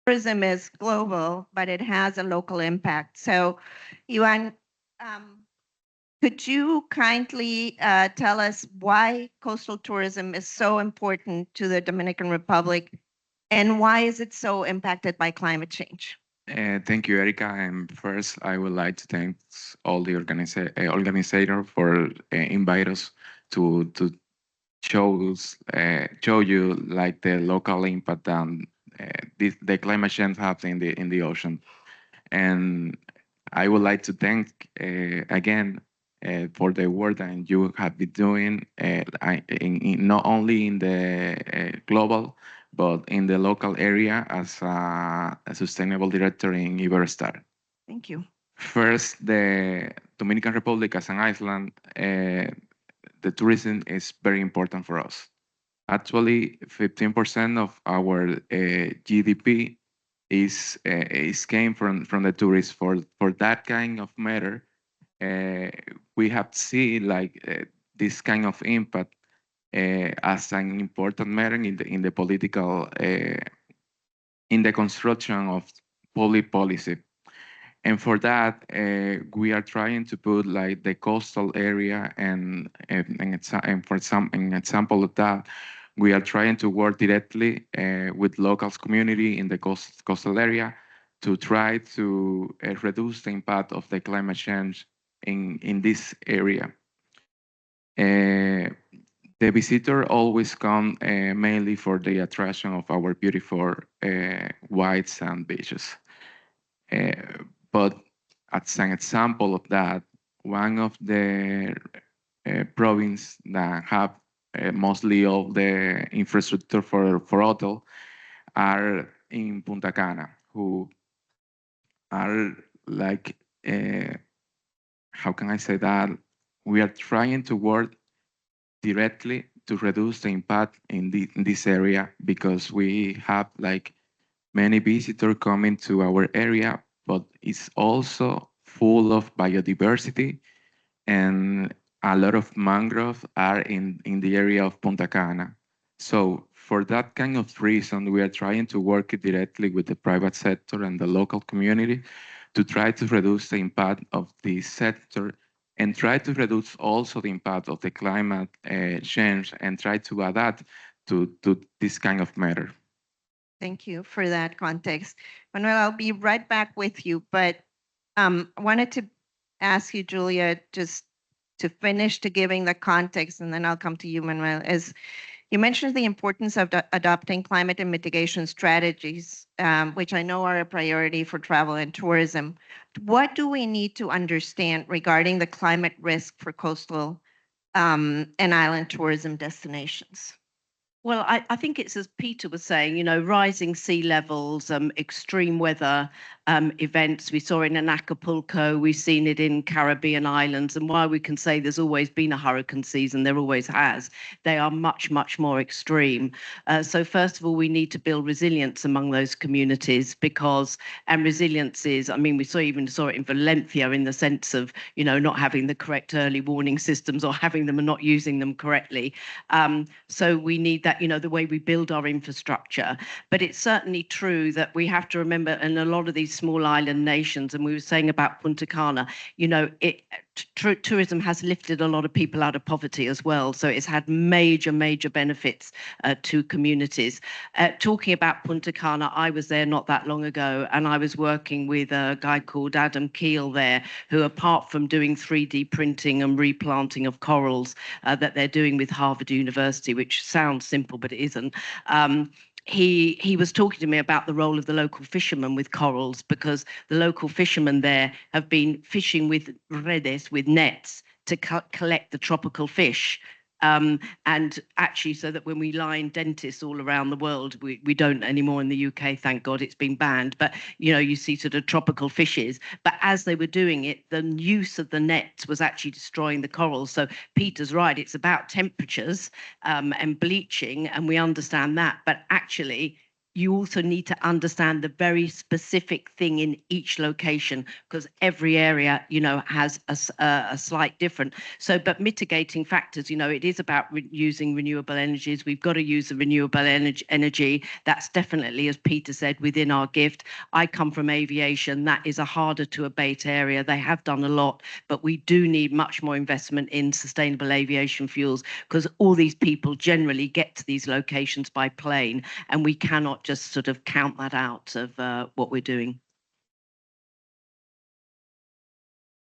tourism is global, but it has a local impact. So, Yuan, could you kindly tell us why coastal tourism is so important to the Dominican Republic, and why is it so impacted by climate change? Thank you, Erica. And first, I would like to thank all the organizer for invite us to show you like the local impact and the climate change has in the ocean. And I would like to thank again for the work that you have been doing, not only in the global, but in the local area as a sustainable director in Iberostar. Thank you. First, the Dominican Republic as an island, the tourism is very important for us. Actually, 15% of our GDP is came from the tourists. For that kind of matter, we have seen like this kind of impact as an important matter in the political in the construction of public policy. And for that, we are trying to put like the coastal area and for some an example of that, we are trying to work directly with locals community in the coastal area to try to reduce the impact of the climate change in this area. Uh, the visitor always come mainly for the attraction of our beautiful white sand beaches. But as an example of that, one of the province that have mostly all the infrastructure for hotel are in Punta Cana, who are like, how can I say that? We are trying to work directly to reduce the impact in this area because we have like many visitors coming to our area, but it's also full of biodiversity and a lot of mangrove are in the area of Punta Cana. So for that kind of reason, we are trying to work directly with the private sector and the local community to try to reduce the impact of this sector and try to reduce also the impact of the climate change and try to adapt to this kind of matter. Thank you for that context. Manuel, I'll be right back with you, but I wanted to ask you, Julia, just to finish to giving the context, and then I'll come to you, Manuel, is you mentioned the importance of adopting climate and mitigation strategies, which I know are a priority for travel and tourism. What do we need to understand regarding the climate risk for coastal and island tourism destinations? Well, I think it's as Peter was saying, rising sea levels, extreme weather events. We saw it in Acapulco, we've seen it in Caribbean islands. And while we can say there's always been a hurricane season, there always has, they are much, much more extreme. So first of all, we need to build resilience among those communities and resilience is, I mean, we saw it in Valencia in the sense of, not having the correct early warning systems or having them and not using them correctly. So we need that, the way we build our infrastructure. But it's certainly true that we have to remember in a lot of these small island nations, and we were saying about Punta Cana, tourism has lifted a lot of people out of poverty as well. So it's had major, major benefits to communities. Talking about Punta Cana, I was there not that long ago, and I was working with a guy called Adam Keel there, who apart from doing 3D printing and replanting of corals that they're doing with Harvard University, which sounds simple, but it isn't, he was talking to me about the role of the local fishermen with corals, because the local fishermen there have been fishing with redes, with nets, to collect the tropical fish. And actually, so that when we line dentists all around the world, we don't anymore in the UK, thank God, it's been banned. But, you see sort of tropical fishes. But as they were doing it, the use of the nets was actually destroying the corals. So Peter's right, it's about temperatures and bleaching, and we understand that. But actually, you also need to understand the very specific thing in each location, because every area, has a slight different. So, but mitigating factors, it is about using renewable energies. We've got to use the renewable energy. That's definitely, as Peter said, within our gift. I come from aviation. That is a harder to abate area. They have done a lot, but we do need much more investment in sustainable aviation fuels, because all these people generally get to these locations by plane, and we cannot just sort of count that out of what we're doing.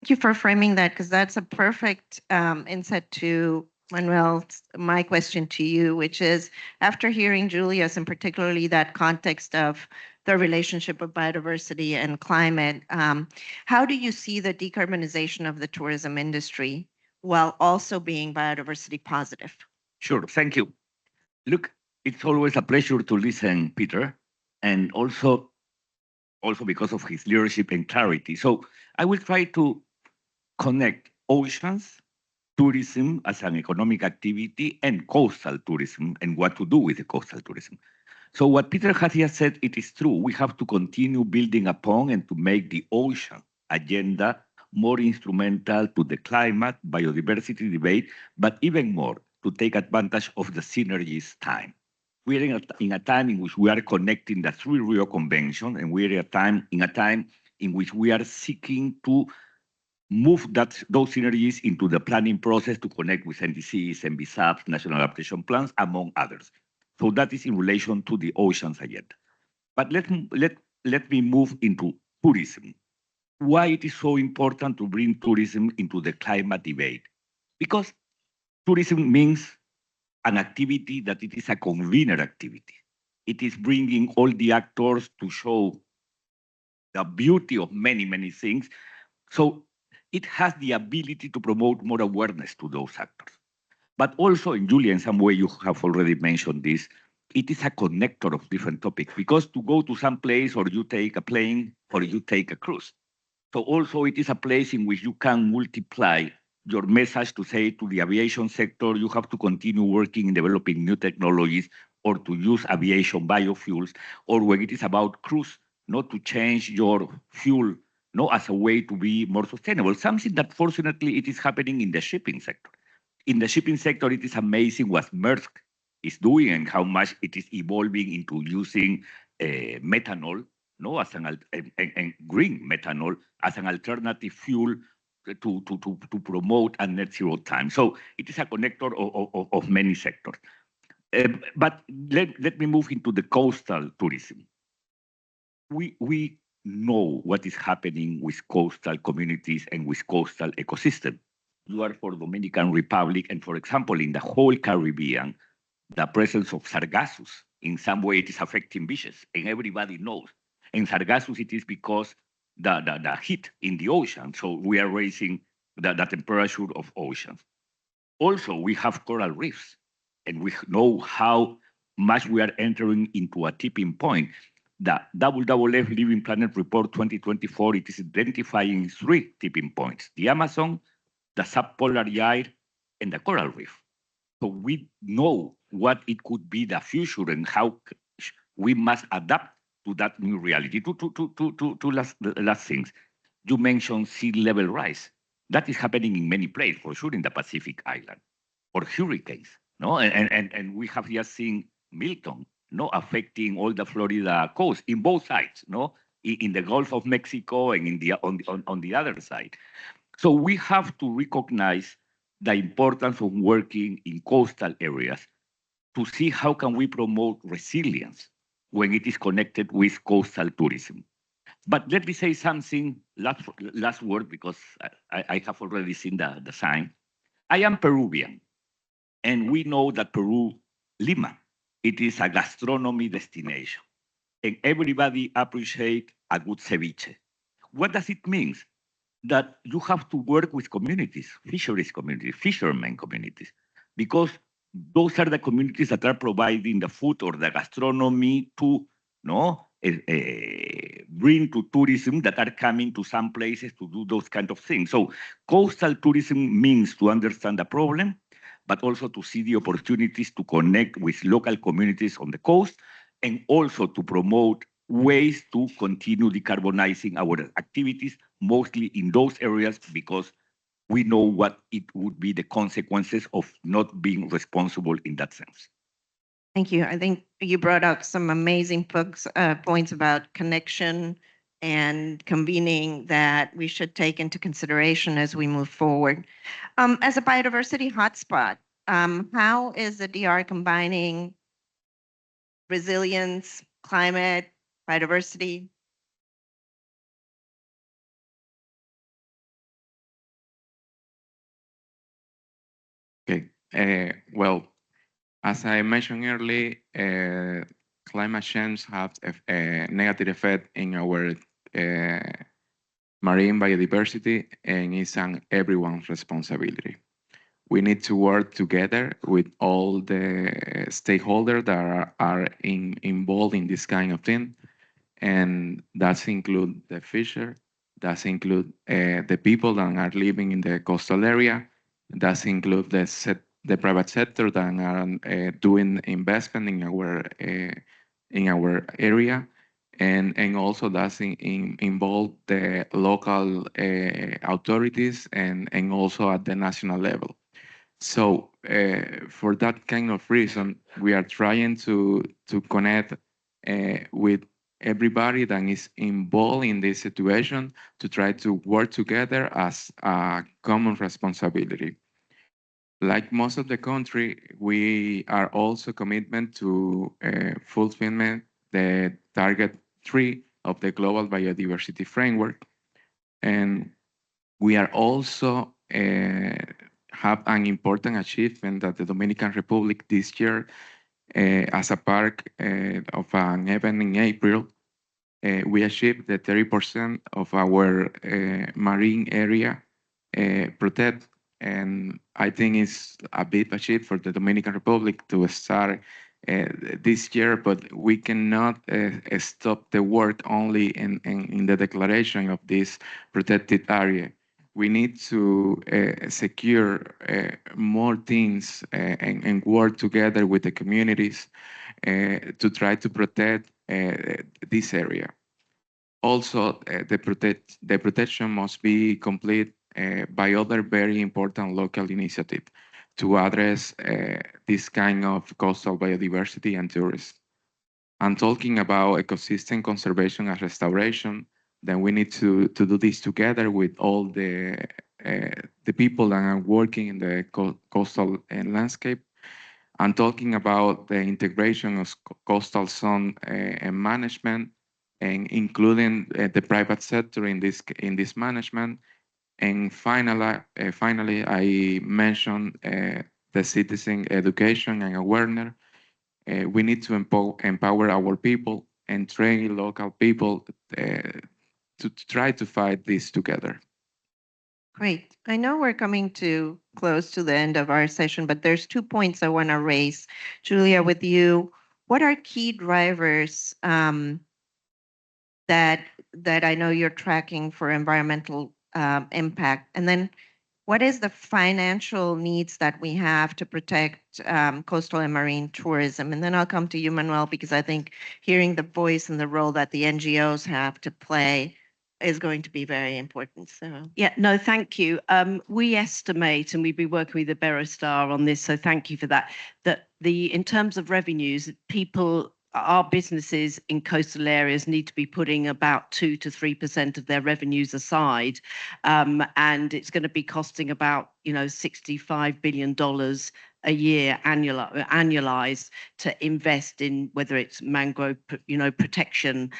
Thank you for framing that, because that's a perfect insight to Manuel. My question to you, which is, after hearing Julia's, and particularly that context of the relationship of biodiversity and climate, how do you see the decarbonization of the tourism industry while also being biodiversity positive? Sure, thank you. Look, it's always a pleasure to listen, Peter, and also because of his leadership and clarity. So I will try to connect oceans, tourism as an economic activity, and coastal tourism, and what to do with the coastal tourism. So what Peter has just said, it is true. We have to continue building upon and to make the ocean agenda more instrumental to the climate, biodiversity debate, but even more to take advantage of the synergies time. We're in a time in which we are connecting the 3 Rio Convention, and we're in a time in which we are seeking to move those synergies into the planning process to connect with NDCs, NBSAPs, national adaptation plans, among others. So that is in relation to the oceans agenda. But let me move into tourism. Why it is so important to bring tourism into the climate debate? Because tourism means an activity that it is a convener activity. It is bringing all the actors to show the beauty of many, many things. So it has the ability to promote more awareness to those actors. But also, and Julia, in some way you have already mentioned this, it is a connector of different topics, because to go to some place, or you take a plane, or you take a cruise. So also it is a place in which you can multiply your message to say to the aviation sector, you have to continue working in developing new technologies, or to use aviation biofuels, or when it is about cruise, not to change your fuel, as a way to be more sustainable. Something that fortunately it is happening in the shipping sector. In the shipping sector, it is amazing what Maersk is doing and how much it is evolving into using methanol, as and green methanol as an alternative fuel to promote a net zero time. So it is a connector of many sectors. But let me move into the coastal tourism. We know what is happening with coastal communities and with coastal ecosystem. You are for Dominican Republic, and for example, in the whole Caribbean, the presence of sargassos, in some way it is affecting beaches, and everybody knows. And sargassos, it is because the heat in the ocean, so we are raising the temperature of oceans. Also, we have coral reefs, and we know how much we are entering into a tipping point. The WWF Living Planet Report 2024, it is identifying 3 tipping points: the Amazon, the subpolar gyre, and the coral reef. So we know what it could be the future and how we must adapt to that new reality. To last things, you mentioned sea level rise. That is happening in many places, for sure, in the Pacific Island, or hurricanes, and we have just seen Milton, affecting all the Florida coast in both sides, in the Gulf of Mexico and on the other side. So we have to recognize the importance of working in coastal areas to see how can we promote resilience when it is connected with coastal tourism. But let me say something, last word, because I have already seen the sign. I am Peruvian, and we know that Peru, Lima, it is a gastronomy destination, and everybody appreciates a good ceviche. What does it mean? That you have to work with communities, fisheries communities, fishermen communities, because those are the communities that are providing the food or the gastronomy to bring to tourism, that are coming to some places to do those kind of things. So coastal tourism means to understand the problem, but also to see the opportunities to connect with local communities on the coast and also to promote ways to continue decarbonizing our activities, mostly in those areas, because we know what it would be the consequences of not being responsible in that sense. Thank you. I think you brought up some amazing points about connection and convening that we should take into consideration as we move forward. As a biodiversity hotspot, how is the DR combining resilience, climate, biodiversity? Okay. Well, as I mentioned earlier, climate change has a negative effect in our marine biodiversity, and it's an everyone's responsibility. We need to work together with all the stakeholders that are involved in this kind of thing, and that include the fisher, that include the people that are living in the coastal area, that include the private sector that are doing investment in our area, and also that's involve the local authorities and also at the national level. So for that kind of reason, we are trying to connect with everybody that is involved in this situation to try to work together as a common responsibility. Like most of the country, we are also commitment to fulfillment the target 3 of the Global Biodiversity Framework, and we are also have an important achievement that the Dominican Republic this year, as a part of an event in April, we achieved the 30% of our marine area protect. And I think it's a big achievement for the Dominican Republic to start this year, but we cannot stop the work only in the declaration of this protected area. We need to secure more things and work together with the communities to try to protect this area. Also, the protection must be complete by other very important local initiatives to address this kind of coastal biodiversity and tourism. And talking about ecosystem conservation and restoration, then we need to do this together with all the people that are working in the coastal landscape. And talking about the integration of coastal zone and management, and including the private sector in this management. And finally, I mentioned the citizen education and awareness. We need to empower our people and train local people to try to fight this together. Great. I know we're coming to close to the end of our session, but there's 2 points I want to raise. Julia, with you, what are key drivers that I know you're tracking for environmental impact? And then what is the financial needs that we have to protect coastal and marine tourism? And then I'll come to you, Manuel, because I think hearing the voice and the role that the NGOs have to play is going to be very important. So yeah, no, thank you. We estimate, and we've been working with the Berostar on this, so thank you for that, that in terms of revenues, our businesses in coastal areas need to be putting about 2 to 3% of their revenues aside, and it's going to be costing about $65 billion a year annualized to invest in, whether it's mangrove protection,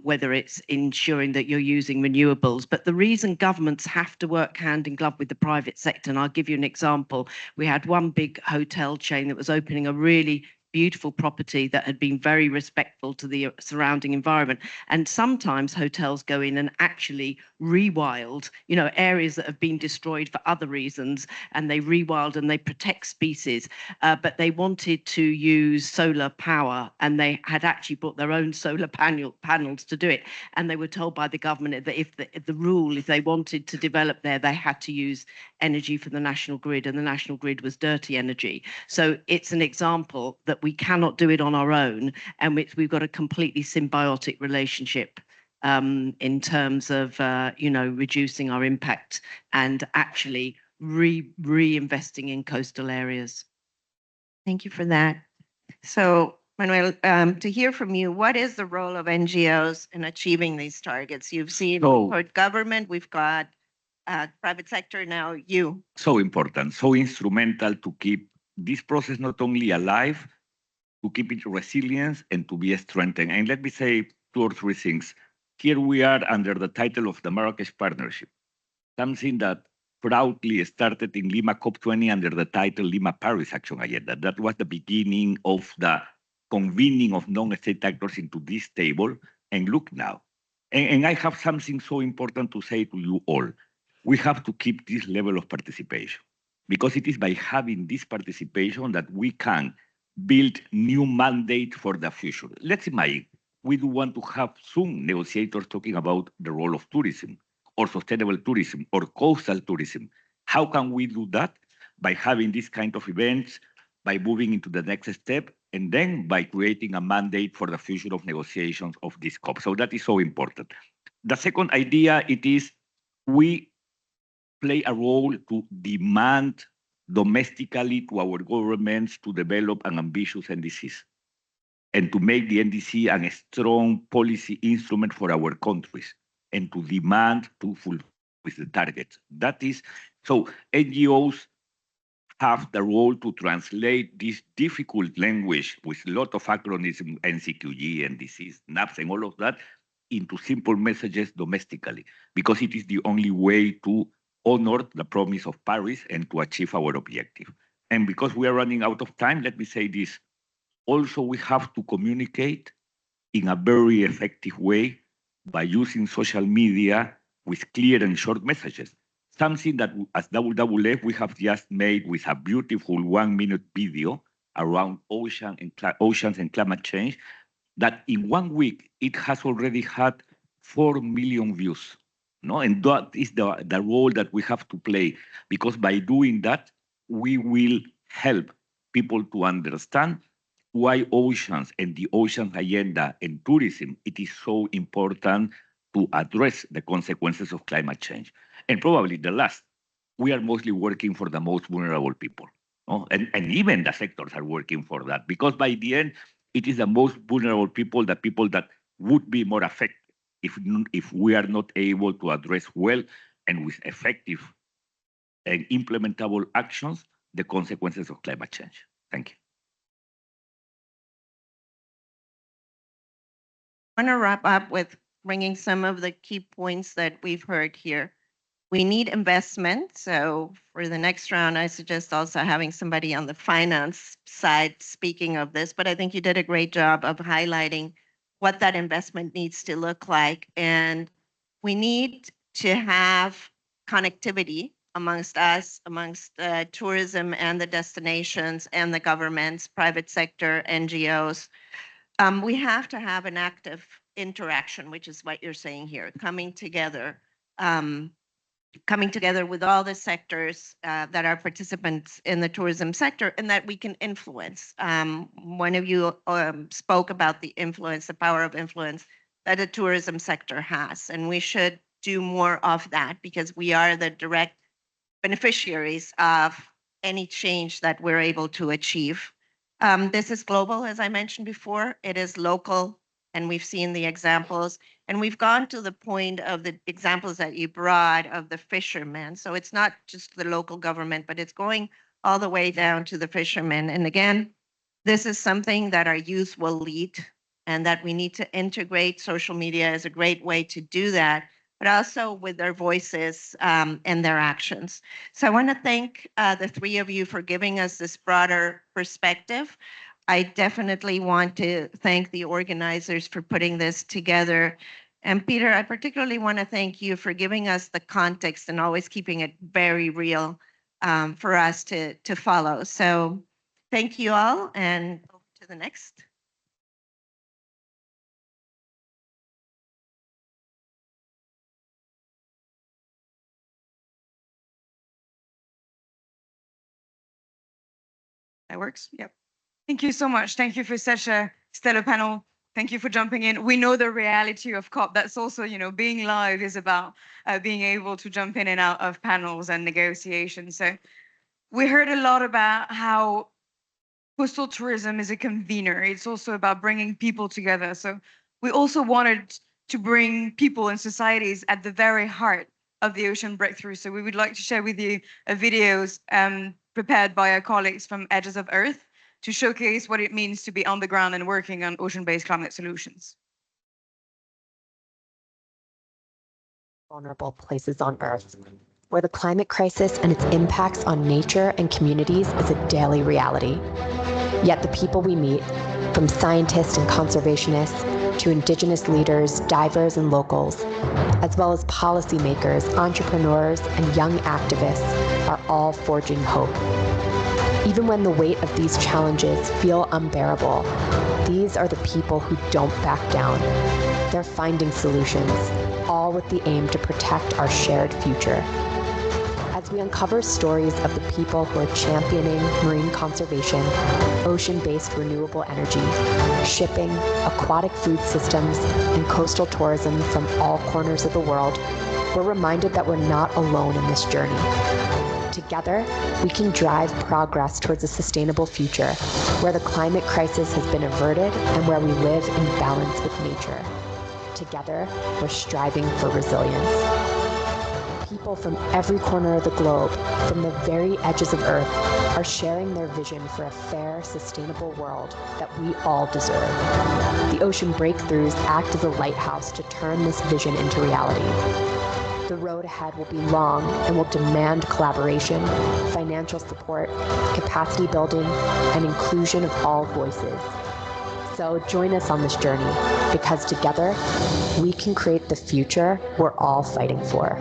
whether it's ensuring that you're using renewables. But the reason governments have to work hand in glove with the private sector, and I'll give you an example. We had one big hotel chain that was opening a really beautiful property that had been very respectful to the surrounding environment. And sometimes hotels go in and actually rewild, areas that have been destroyed for other reasons, and they rewild and they protect species. But they wanted to use solar power, and they had actually brought their own solar panels to do it. And they were told by the government that if they wanted to develop there, they had to use energy from the national grid, and the national grid was dirty energy. So it's an example that we cannot do it on our own, and we've got a completely symbiotic relationship in terms of reducing our impact and actually reinvesting in coastal areas. Thank you for that. So, Manuel, to hear from you, what is the role of NGOs in achieving these targets? You've seen So- we've got government, we've got private sector, now you. So important, so instrumental to keep this process not only alive, to keep it resilient and to be strengthened. And let me say 2 or 3 things. Here we are under the title of the Marrakech Partnership, something that proudly started in Lima COP20 under the title Lima Paris Action Agenda. That was the beginning of the convening of non-state actors into this table. And look now. And I have something so important to say to you all. We have to keep this level of participation, because it is by having this participation that we can build new mandate for the future. Let's imagine we do want to have some negotiators talking about the role of tourism or sustainable tourism or coastal tourism. How can we do that? By having this kind of events, by moving into the next step, and then by creating a mandate for the future of negotiations of this COP. So that is so important. The second idea, it is we play a role to demand domestically to our governments to develop an ambitious NDCs and to make the NDC a strong policy instrument for our countries and to demand to fulfill the targets. That is, so NGOs have the role to translate this difficult language with a lot of acronyms, NCQG, NDCs, NAPs, and all of that into simple messages domestically, because it is the only way to honor the promise of Paris and to achieve our objective. And because we are running out of time, let me say this. Also, we have to communicate in a very effective way by using social media with clear and short messages. Something that as WWF we have just made with a beautiful 1-minute video around oceans and climate change, that in 1 week it has already had 4 million views. No, and that is the role that we have to play, because by doing that, we will help people to understand why oceans and the ocean agenda and tourism, it is so important to address the consequences of climate change. And probably the last, we are mostly working for the most vulnerable people. No? And even the sectors are working for that, because by the end, it is the most vulnerable people, the people that would be more affected if we are not able to address well and with effective and implementable actions the consequences of climate change. Thank you. I want to wrap up with bringing some of the key points that we've heard here. We need investment. So for the next round, I suggest also having somebody on the finance side speaking of this, but I think you did a great job of highlighting what that investment needs to look like. And we need to have connectivity amongst us, amongst tourism and the destinations and the governments, private sector, NGOs. We have to have an active interaction, which is what you're saying here, coming together with all the sectors that are participants in the tourism sector and that we can influence. One of you spoke about the influence, the power of influence that the tourism sector has, and we should do more of that because we are the direct beneficiaries of any change that we're able to achieve. This is global, as I mentioned before. It is local, and we've seen the examples. And we've gone to the point of the examples that you brought of the fishermen. So it's not just the local government, but it's going all the way down to the fishermen. And again, this is something that our youth will lead, and that we need to integrate. Social media is a great way to do that, but also with their voices and their actions. So I want to thank the three of you for giving us this broader perspective. I definitely want to thank the organizers for putting this together. And Peter, I particularly want to thank you for giving us the context and always keeping it very real for us to follow. So thank you all, and over to the next. That works? Yep. Thank you so much. Thank you for such a stellar panel. Thank you for jumping in. We know the reality of COP. That's also, being live is about being able to jump in and out of panels and negotiations. So we heard a lot about how coastal tourism is a convener. It's also about bringing people together. So we also wanted to bring people and societies at the very heart of the ocean breakthrough. So we would like to share with you videos prepared by our colleagues from Edges of Earth to showcase what it means to be on the ground and working on ocean-based climate solutions. Vulnerable places on Earth, where the climate crisis and its impacts on nature and communities is a daily reality. Yet the people we meet, from scientists and conservationists to indigenous leaders, divers, and locals, as well as policymakers, entrepreneurs, and young activists, are all forging hope. Even when the weight of these challenges feel unbearable, these are the people who don't back down. They're finding solutions, all with the aim to protect our shared future. As we uncover stories of the people who are championing marine conservation, ocean-based renewable energy, shipping, aquatic food systems, and coastal tourism from all corners of the world, we're reminded that we're not alone in this journey. Together, we can drive progress towards a sustainable future where the climate crisis has been averted and where we live in balance with nature. Together, we're striving for resilience. People from every corner of the globe, from the very edges of Earth, are sharing their vision for a fair, sustainable world that we all deserve. The ocean breakthroughs act as a lighthouse to turn this vision into reality. The road ahead will be long and will demand collaboration, financial support, capacity building, and inclusion of all voices. So join us on this journey, because together we can create the future we're all fighting for.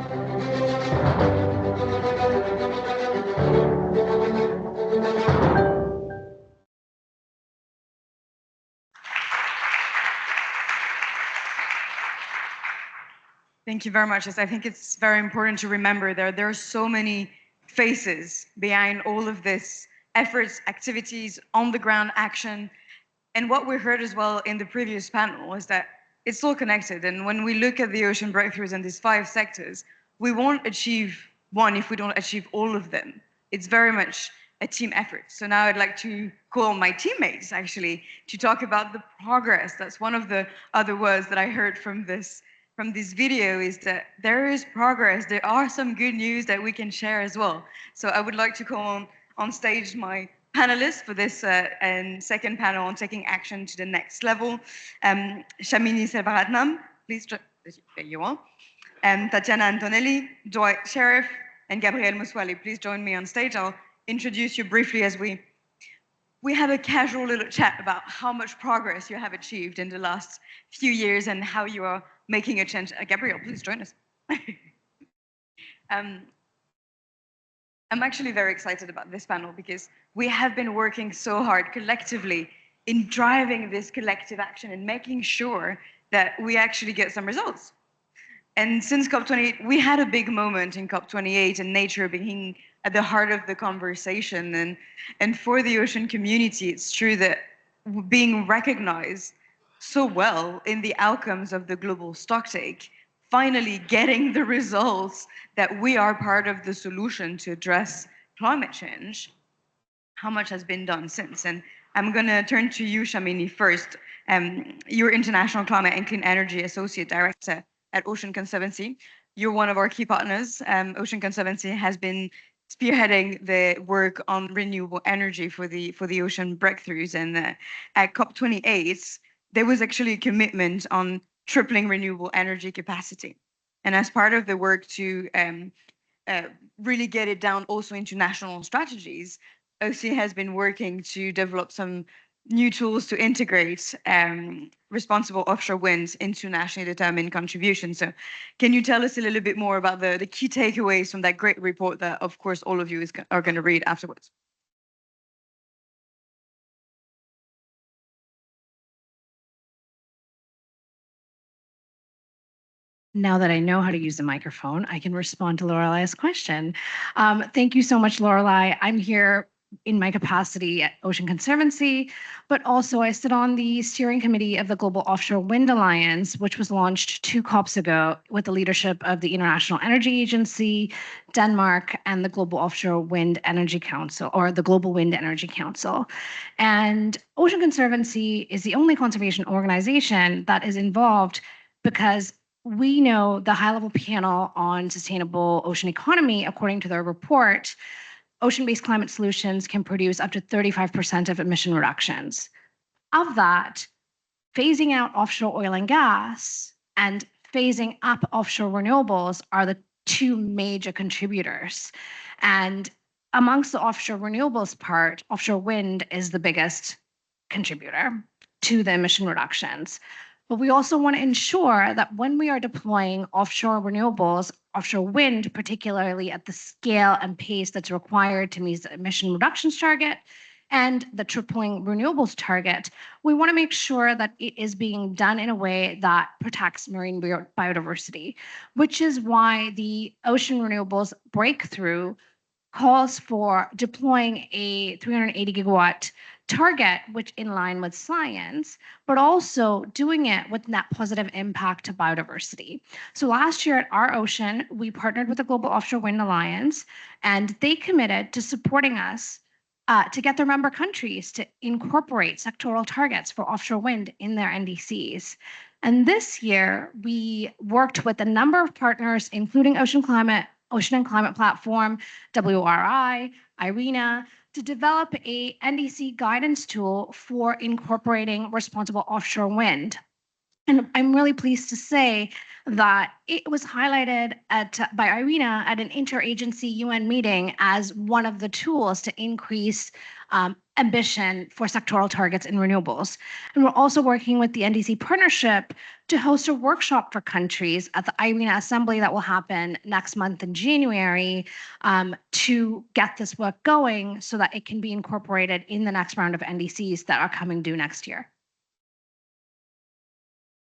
Thank you very much. Yes, I think it's very important to remember there are so many faces behind all of this efforts, activities, on the ground action. And what we heard as well in the previous panel is that it's all connected. And when we look at the ocean breakthroughs in these 5 sectors, we won't achieve one if we don't achieve all of them. It's very much a team effort. So now I'd like to call my teammates actually to talk about the progress. That's one of the other words that I heard from this video, is that there is progress. There are some good news that we can share as well. So I would like to call on stage my panelists for this second panel on taking action to the next level. Shamini Selvaratnam, please, there you are. Tatiana Antonelli, Dwight Sheriff, and Gabriel Muswali, please join me on stage. I'll introduce you briefly as we have a casual little chat about how much progress you have achieved in the last few years and how you are making a change. Gabriel, please join us. I'm actually very excited about this panel because we have been working so hard collectively in driving this collective action and making sure that we actually get some results. And since COP28, we had a big moment in COP28 and nature being at the heart of the conversation. And for the ocean community, it's true that being recognized so well in the outcomes of the Global Stocktake, finally getting the results that we are part of the solution to address climate change, how much has been done since? And I'm going to turn to you, Shamini, first. You're International Climate and Clean Energy Associate Director at Ocean Conservancy. You're one of our key partners. Ocean Conservancy has been spearheading the work on renewable energy for the ocean breakthroughs. And at COP28, there was actually a commitment on tripling renewable energy capacity. And as part of the work to really get it down also into national strategies, OC has been working to develop some new tools to integrate responsible offshore wind into nationally determined contributions. So can you tell us a little bit more about the key takeaways from that great report that, of course, all of you are going to read afterwards? Now that I know how to use the microphone, I can respond to Lorelai's question. Thank you so much, Lorelai. I'm here in my capacity at Ocean Conservancy, but also I sit on the steering committee of the Global Offshore Wind Alliance, which was launched 2 COPs ago with the leadership of the International Energy Agency, Denmark, and the Global Offshore Wind Energy Council, or the Global Wind Energy Council. And Ocean Conservancy is the only conservation organization that is involved because we know the high-level panel on sustainable ocean economy, according to their report, ocean-based climate solutions can produce up to 35% of emission reductions. Of that, phasing out offshore oil and gas and phasing up offshore renewables are the 2 major contributors. And amongst the offshore renewables part, offshore wind is the biggest contributor to the emission reductions. But we also want to ensure that when we are deploying offshore renewables, offshore wind, particularly at the scale and pace that's required to meet the emission reductions target and the tripling renewables target, we want to make sure that it is being done in a way that protects marine biodiversity, which is why the Ocean Renewables Breakthrough calls for deploying a 380 gigawatt target, which in line with science, but also doing it with net positive impact to biodiversity. So last year at our ocean, we partnered with the Global Offshore Wind Alliance, and they committed to supporting us to get their member countries to incorporate sectoral targets for offshore wind in their NDCs. And this year, we worked with a number of partners, including Ocean and Climate Platform, WRI, IRENA, to develop a NDC guidance tool for incorporating responsible offshore wind. And I'm really pleased to say that it was highlighted by IRENA at an interagency UN meeting as one of the tools to increase ambition for sectoral targets in renewables. And we're also working with the NDC partnership to host a workshop for countries at the IRENA Assembly that will happen next month in January to get this work going so that it can be incorporated in the next round of NDCs that are coming due next year.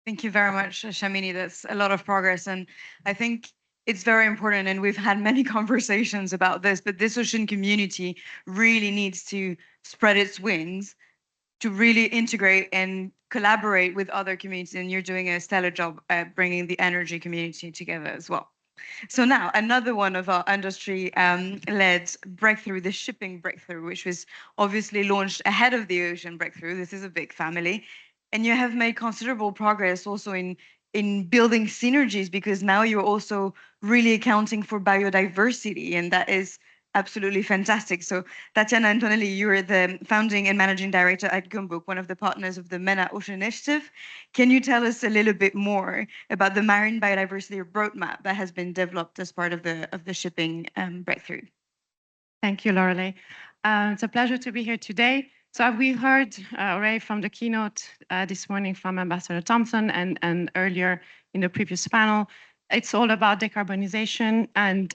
Thank you very much, Shamini. That's a lot of progress. And I think it's very important, and we've had many conversations about this, but this ocean community really needs to spread its wings to really integrate and collaborate with other communities. And you're doing a stellar job at bringing the energy community together as well. So now another one of our industry-led breakthrough, the shipping breakthrough, which was obviously launched ahead of the ocean breakthrough. This is a big family. And you have made considerable progress also in building synergies, because now you're also really accounting for biodiversity, and that is absolutely fantastic. So Tatiana Antonelli, you're the founding and managing director at Gumbuk, one of the partners of the MENA Ocean Initiative. Can you tell us a little bit more about the marine biodiversity roadmap that has been developed as part of the shipping breakthrough? Thank you, Lorelei. It's a pleasure to be here today. So we heard already from the keynote this morning from Ambassador Thompson and earlier in the previous panel. It's all about decarbonization, and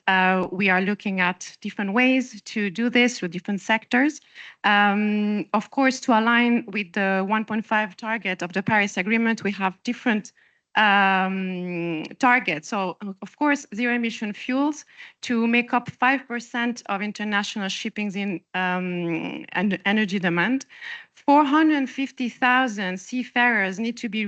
we are looking at different ways to do this with different sectors. Of course, to align with the 1.5 target of the Paris Agreement, we have different targets. So, of course, zero emission fuels to make up 5% of international shipping's in and energy demand. 450,000 seafarers need to be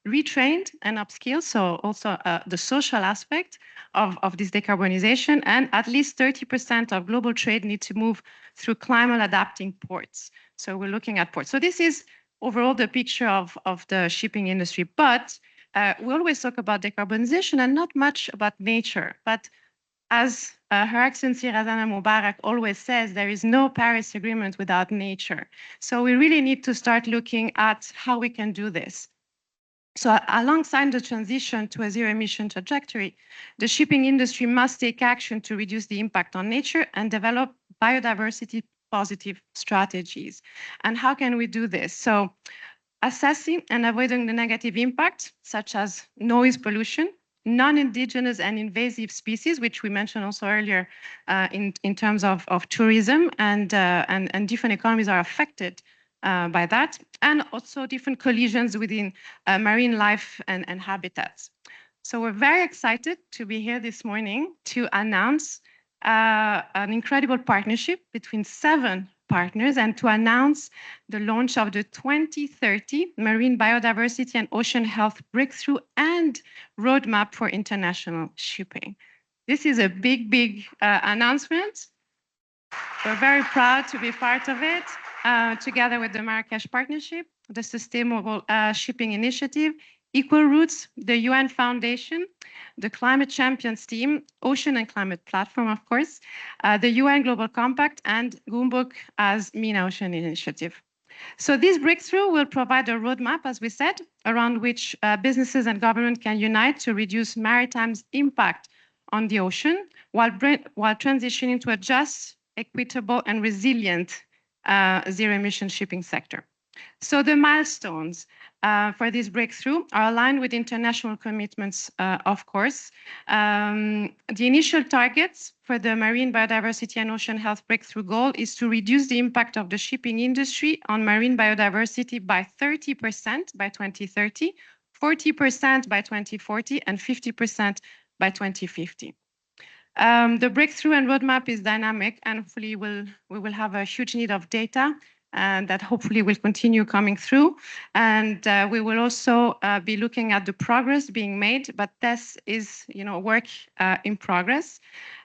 retrained and upskilled. So also the social aspect of this decarbonization, and at least 30% of global trade need to move through climate adapting ports. So we're looking at ports. So this is overall the picture of the shipping industry. But we always talk about decarbonization and not much about nature. But as Her Excellency Razana Mubarak always says, there is no Paris Agreement without nature. So we really need to start looking at how we can do this. So alongside the transition to a zero-emission trajectory, the shipping industry must take action to reduce the impact on nature and develop biodiversity positive strategies. And how can we do this? So assessing and avoiding the negative impact, such as noise pollution, non-indigenous and invasive species, which we mentioned also earlier in terms of tourism, and different economies are affected by that, and also different collisions within marine life and habitats. So we're very excited to be here this morning to announce an incredible partnership between 7 partners and to announce the launch of the 2030 Marine Biodiversity and Ocean Health Breakthrough and Roadmap for International Shipping. This is a big announcement. We're very proud to be part of it, together with the Marrakech Partnership, the Sustainable Shipping Initiative, Equal Roots, the UN Foundation, the Climate Champions Team, Ocean and Climate Platform, of course, the UN Global Compact, and Gumbuk as MENA Ocean Initiative. So this breakthrough will provide a roadmap, as we said, around which businesses and government can unite to reduce maritime's impact on the ocean while transitioning to a just, equitable, and resilient zero-emission shipping sector. So the milestones for this breakthrough are aligned with international commitments, of course. The initial targets for the marine biodiversity and ocean health breakthrough goal is to reduce the impact of the shipping industry on marine biodiversity by 30% by 2030, 40% by 2040, and 50% by 2050. The breakthrough and roadmap is dynamic, and hopefully we will have a huge need of data, and that hopefully will continue coming through. And we will also be looking at the progress being made, but this is, work in progress.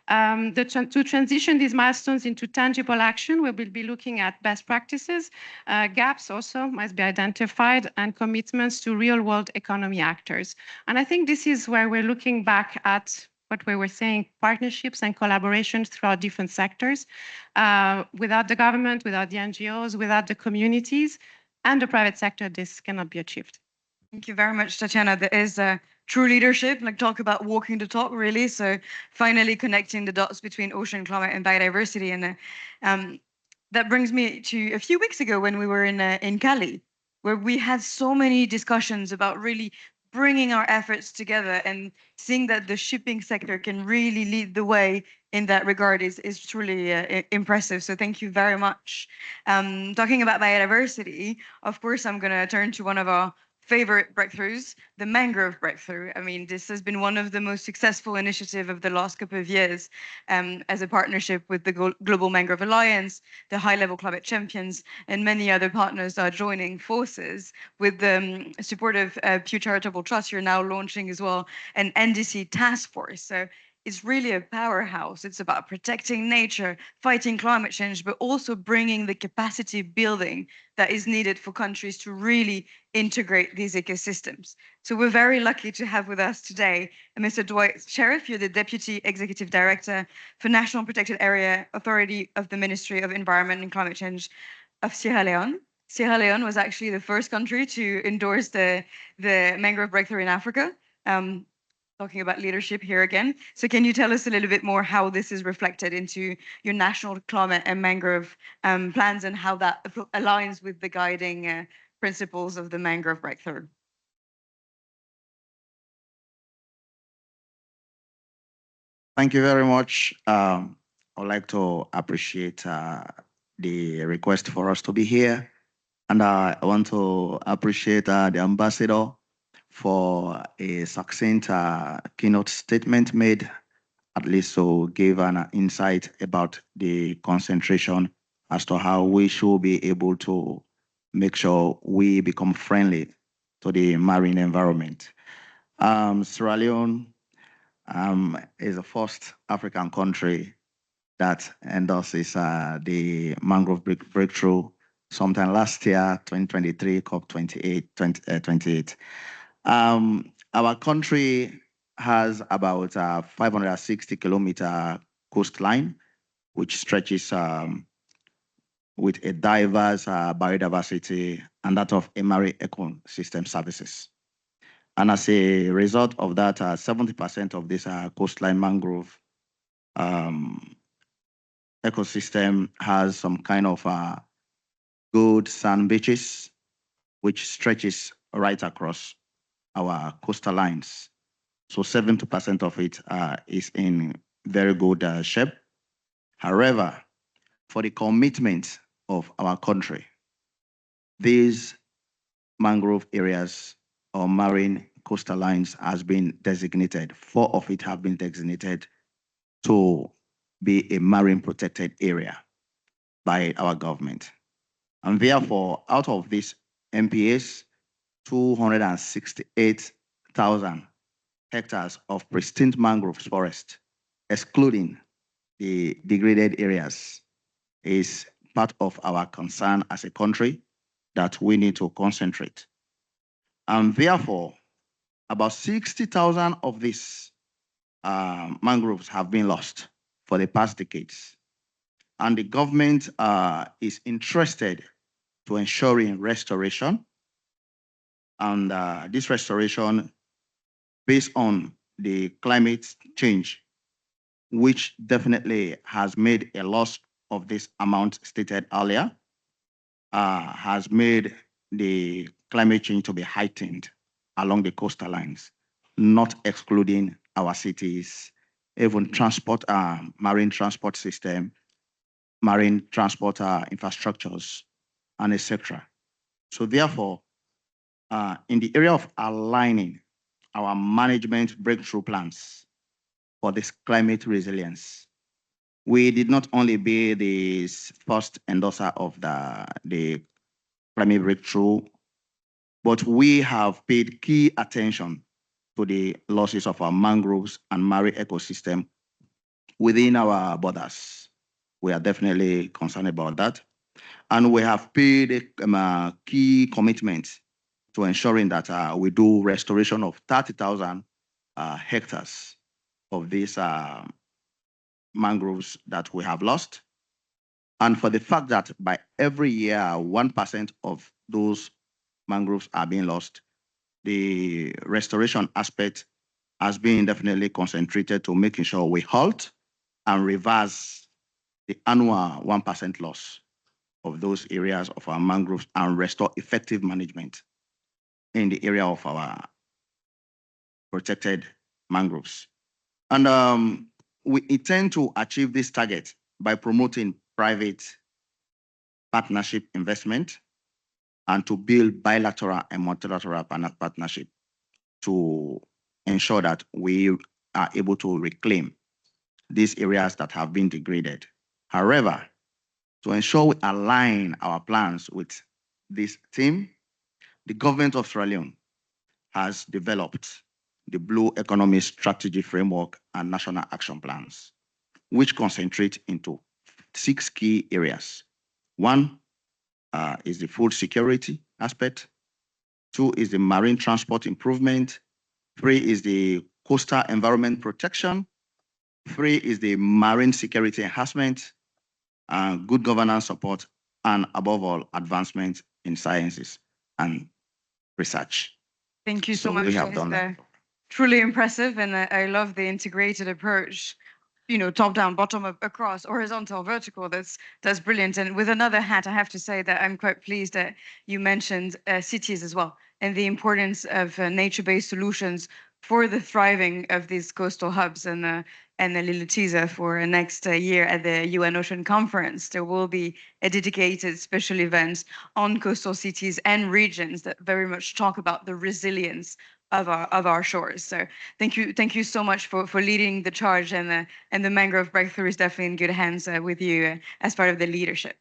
To transition these milestones into tangible action, we will be looking at best practices, gaps also must be identified, and commitments to real-world economy actors. And I think this is where we're looking back at what we were saying, partnerships and collaborations throughout different sectors. Without the government, without the NGOs, without the communities and the private sector, this cannot be achieved. Thank you very much, Tatiana. There is true leadership, like talk about walking the talk, really. So finally connecting the dots between ocean, climate, and biodiversity. And that brings me to a few weeks ago when we were in Cali, where we had so many discussions about really bringing our efforts together and seeing that the shipping sector can really lead the way in that regard is truly impressive. So thank you very much. Talking about biodiversity, of course, I'm going to turn to one of our favorite breakthroughs, the mangrove breakthrough. I mean, this has been one of the most successful initiatives of the last couple of years, as a partnership with the Global Mangrove Alliance, the High-Level Climate Champions, and many other partners are joining forces with the support of Pew Charitable Trust. You're now launching as well an NDC task force. So it's really a powerhouse. It's about protecting nature, fighting climate change, but also bringing the capacity building that is needed for countries to really integrate these ecosystems. So we're very lucky to have with us today Mr. Dwight Sheriff. You're the Deputy Executive Director for National Protected Area Authority of the Ministry of Environment and Climate Change of Sierra Leone. Sierra Leone was actually the first country to endorse the mangrove breakthrough in Africa. Talking about leadership here again. So can you tell us a little bit more how this is reflected into your national climate and mangrove plans and how that aligns with the guiding principles of the mangrove breakthrough? Thank you very much. I'd like to appreciate the request for us to be here. And I want to appreciate the ambassador for a succinct keynote statement made, at least to give an insight about the concentration as to how we should be able to make sure we become friendly to the marine environment. Sierra Leone is the first African country that endorses the mangrove breakthrough sometime last year, 2023, COP28. Our country has about 560-kilometer coastline, which stretches with a diverse biodiversity and that of marine ecosystem services. And as a result of that, 70% of this coastline mangrove ecosystem has some kind of good sand beaches, which stretches right across our coastal lines. So 70% of it is in very good shape. However, for the commitment of our country, these mangrove areas or marine coastal lines has been designated. 4 of it have been designated to be a marine protected area. by our government. And therefore, out of these MPAs, 268,000 hectares of pristine mangrove forest, excluding the degraded areas, is part of our concern as a country that we need to concentrate. And therefore, about 60,000 of these mangroves have been lost for the past decades. And the government is interested to ensuring restoration. And this restoration based on the climate change, which definitely has made a loss of this amount stated earlier, has made the climate change to be heightened along the coastal lines, not excluding our cities, even transport, marine transport system, marine transport infrastructures, and etc. So therefore, in the area of aligning our management breakthrough plans for this climate resilience, we did not only be the first endorser of the climate breakthrough, but we have paid key attention to the losses of our mangroves and marine ecosystem within our borders. We are definitely concerned about that. And we have paid key commitments to ensuring that we do restoration of 30,000 hectares of these mangroves that we have lost. And for the fact that by every year, 1% of those mangroves are being lost, the restoration aspect has been definitely concentrated to making sure we halt and reverse the annual 1% loss of those areas of our mangroves and restore effective management in the area of our protected mangroves. And we intend to achieve this target by promoting private partnership investment and to build bilateral and multilateral partnership to ensure that we are able to reclaim these areas that have been degraded. However, to ensure we align our plans with this theme, the government of Sierra Leone has developed the Blue Economy Strategy Framework and National Action Plans, which concentrate into 6 key areas. One is the food security aspect. 2 is the marine transport improvement. 3 is the coastal environment protection. 3 is the marine security enhancement, good governance support, and above all, advancement in sciences and research. Thank you so So much. we have It's, done that. truly impressive, and I love the integrated approach. You know, top down, bottom up, across, horizontal, vertical. That's brilliant. And with another hat, I have to say that I'm quite pleased that you mentioned cities as well, and the importance of nature-based solutions for the thriving of these coastal hubs. And a little teaser for next year at the UN Ocean Conference, there will be a dedicated special event on coastal cities and regions that very much talk about the resilience of our shores. So thank you so much for leading the charge, and the mangrove breakthrough is definitely in good hands with you as part of the leadership.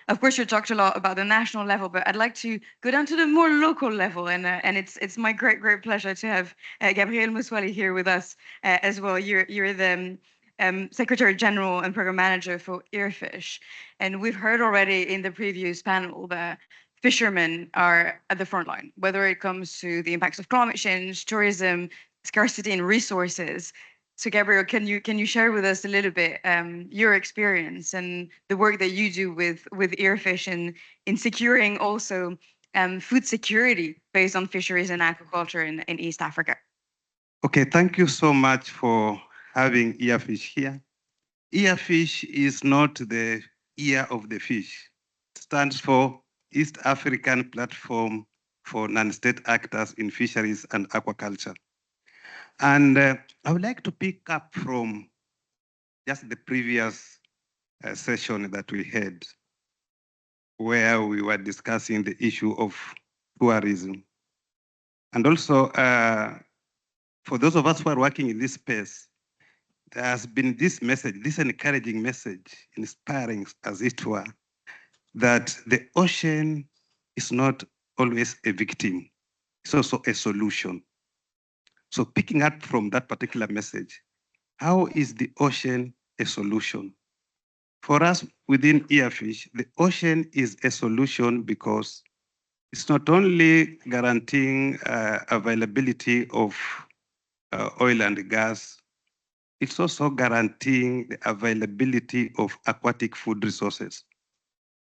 Of course, you talked a lot about the national level, but I'd like to go down to the more local level, and it's my great pleasure to have Gabriel Muswali here with us as well. You're the Secretary General and Program Manager for Earfish, and we've heard already in the previous panel that fishermen are at the front line, whether it comes to the impacts of climate change, tourism, scarcity in resources. So Gabriel, can you share with us a little bit your experience and the work that you do with Earfish in securing also food security based on fisheries and aquaculture in East Africa? Okay, thank you so much for having Earfish here. Earfish is not the ear of the fish. It stands for East African Platform for Non-State Actors in Fisheries and Aquaculture. And I would like to pick up from just the previous session that we had, where we were discussing the issue of tourism. And also, for those of us who are working in this space, there has been this message, this encouraging message, inspiring as it were, that the ocean is not always a victim, it's also a solution. So picking up from that particular message, how is the ocean a solution? For us within Earfish, the ocean is a solution because it's not only guaranteeing availability of oil and gas, it's also guaranteeing the availability of aquatic food resources.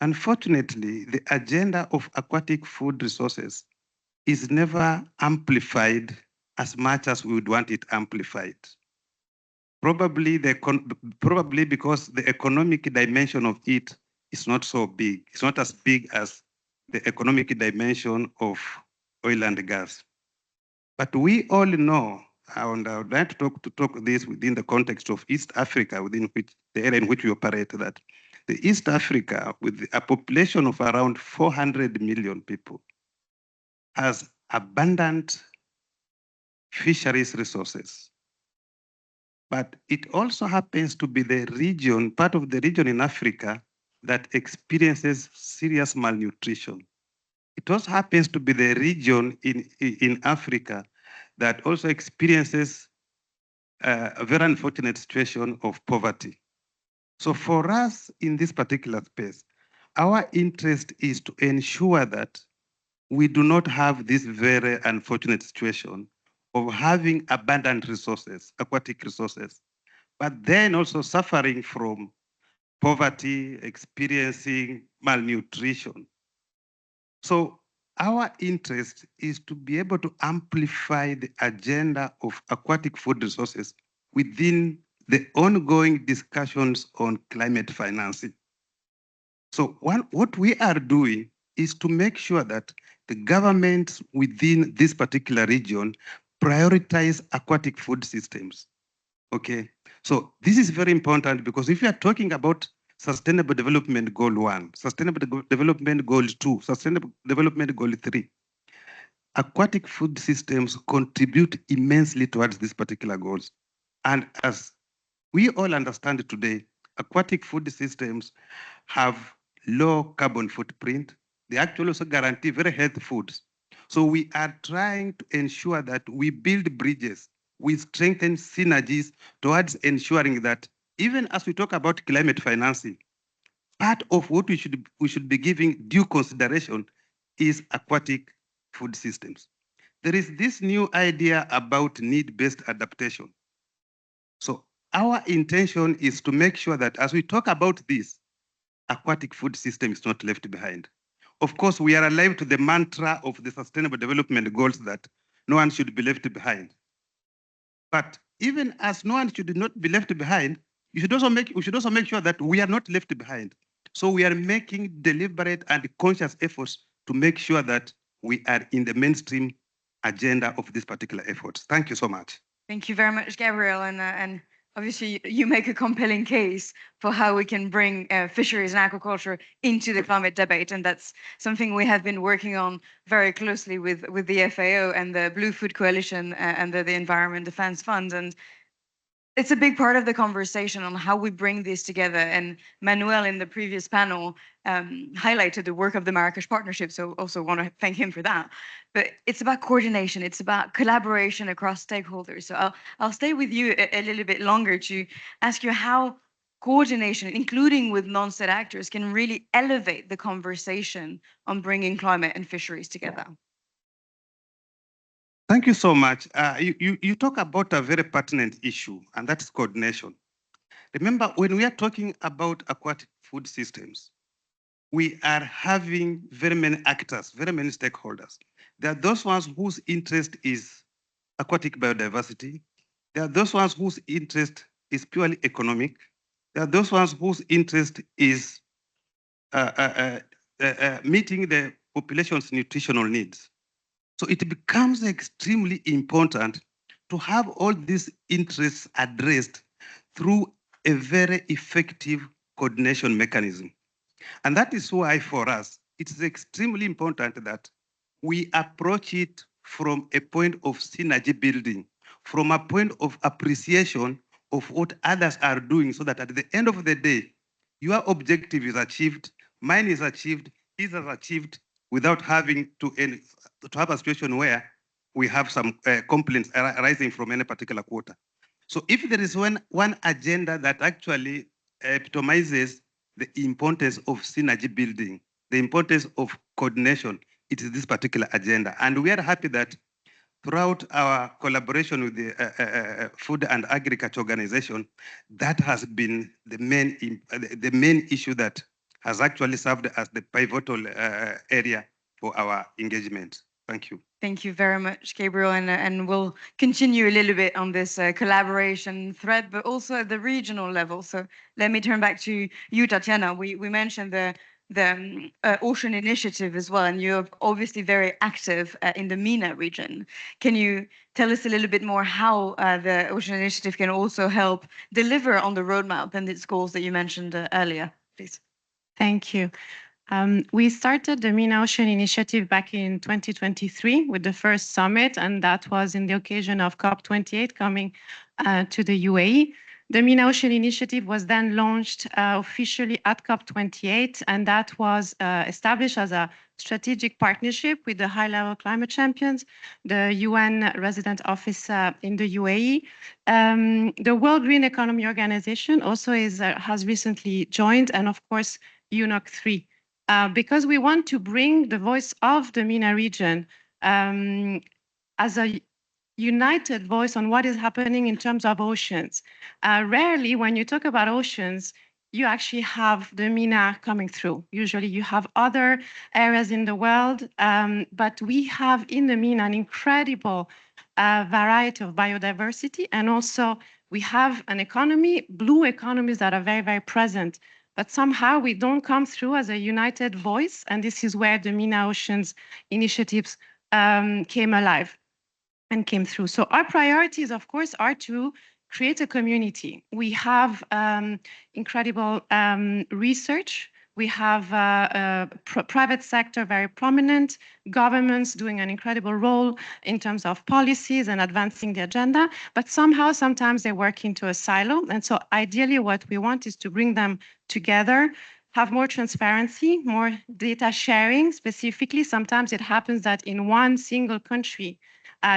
Unfortunately, the agenda of aquatic food resources is never amplified as much as we would want it amplified. Probably because the economic dimension of it is not so big. It's not as big as the economic dimension of oil and gas. But we all know, and I would like to talk this within the context of East Africa, within which the area in which we operate, that the East Africa, with a population of around 400 million people, has abundant fisheries resources. But it also happens to be the region, part of the region in Africa that experiences serious malnutrition. It also happens to be the region in Africa that also experiences a very unfortunate situation of poverty. So for us in this particular space, our interest is to ensure that we do not have this very unfortunate situation of having abundant resources, aquatic resources, but then also suffering from poverty, experiencing malnutrition. So our interest is to be able to amplify the agenda of aquatic food resources within the ongoing discussions on climate financing. So what we are doing is to make sure that the governments within this particular region prioritize aquatic food systems. Okay, so this is very important because if you are talking about Sustainable Development Goal 1, Sustainable Development Goal 2, Sustainable Development Goal 3, aquatic food systems contribute immensely towards these particular goals. And as we all understand today, aquatic food systems have low carbon footprint. They actually also guarantee very healthy foods. So we are trying to ensure that we build bridges, we strengthen synergies towards ensuring that even as we talk about climate financing, part of what we should be giving due consideration is aquatic food systems. There is this new idea about need-based adaptation. So our intention is to make sure that as we talk about this, aquatic food system is not left behind. Of course, we are alive to the mantra of the Sustainable Development Goals that no one should be left behind. But even as no one should not be left behind, we should also make sure that we are not left behind. So we are making deliberate and conscious efforts to make sure that we are in the mainstream agenda of these particular efforts. Thank you so much. Thank you very much, Gabriel. And obviously, you make a compelling case for how we can bring fisheries and aquaculture into the climate debate. And that's something we have been working on very closely with the FAO and the Blue Food Coalition and the Environment Defense Fund. And it's a big part of the conversation on how we bring this together. And Manuel in the previous panel highlighted the work of the Marrakech Partnership, so also want to thank him for that. But it's about coordination, it's about collaboration across stakeholders. So I'll stay with you a little bit longer to ask you how coordination, including with non-state actors, can really elevate the conversation on bringing climate and fisheries together. Thank you so much. You talk about a very pertinent issue, and that's coordination. Remember, when we are talking about aquatic food systems, we are having very many actors, very many stakeholders. There are those ones whose interest is aquatic biodiversity. There are those ones whose interest is purely economic. There are those ones whose interest is meeting the population's nutritional needs. So it becomes extremely important to have all these interests addressed through a very effective coordination mechanism. And that is why for us, it is extremely important that we approach it from a point of synergy building, from a point of appreciation of what others are doing so that at the end of the day, your objective is achieved, mine is achieved, his is achieved without having to have a situation where we have some complaints arising from any particular quarter. So if there is one agenda that actually epitomizes the importance of synergy building, the importance of coordination, it is this particular agenda. And we are happy that throughout our collaboration with the Food and Agriculture Organization, that has been the main issue that has actually served as the pivotal area for our engagement. Thank you. Thank you very much, Gabriel, and we'll continue a little bit on this collaboration thread, but also at the regional level. So let me turn back to you, Tatiana. We mentioned the Ocean Initiative as well, and you're obviously very active in the MENA region. Can you tell us a little bit more how the Ocean Initiative can also help deliver on the roadmap and its goals that you mentioned earlier, please? Thank you. We started the MENA Ocean Initiative back in 2023 with the first summit, and that was in the occasion of COP28 coming to the UAE. The MENA Ocean Initiative was then launched officially at COP28, and that was established as a strategic partnership with the high-level climate champions, the UN resident office in the UAE. The World Green Economy Organization also has recently joined, and of course, UNOC 3. Because we want to bring the voice of the MENA region as a united voice on what is happening in terms of oceans. Rarely, when you talk about oceans, you actually have the MENA coming through. Usually you have other areas in the world, but we have in the MENA an incredible variety of biodiversity, and also we have an economy, blue economies that are very, very present. But somehow we don't come through as a united voice, and this is where the MENA Oceans initiatives came alive and came through. So our priorities, of course, are to create a community. We have incredible research. We have private sector very prominent, governments doing an incredible role in terms of policies and advancing the agenda, but somehow, sometimes they work into a silo. And so ideally what we want is to bring them together, have more transparency, more data sharing. Specifically, sometimes it happens that in one single country,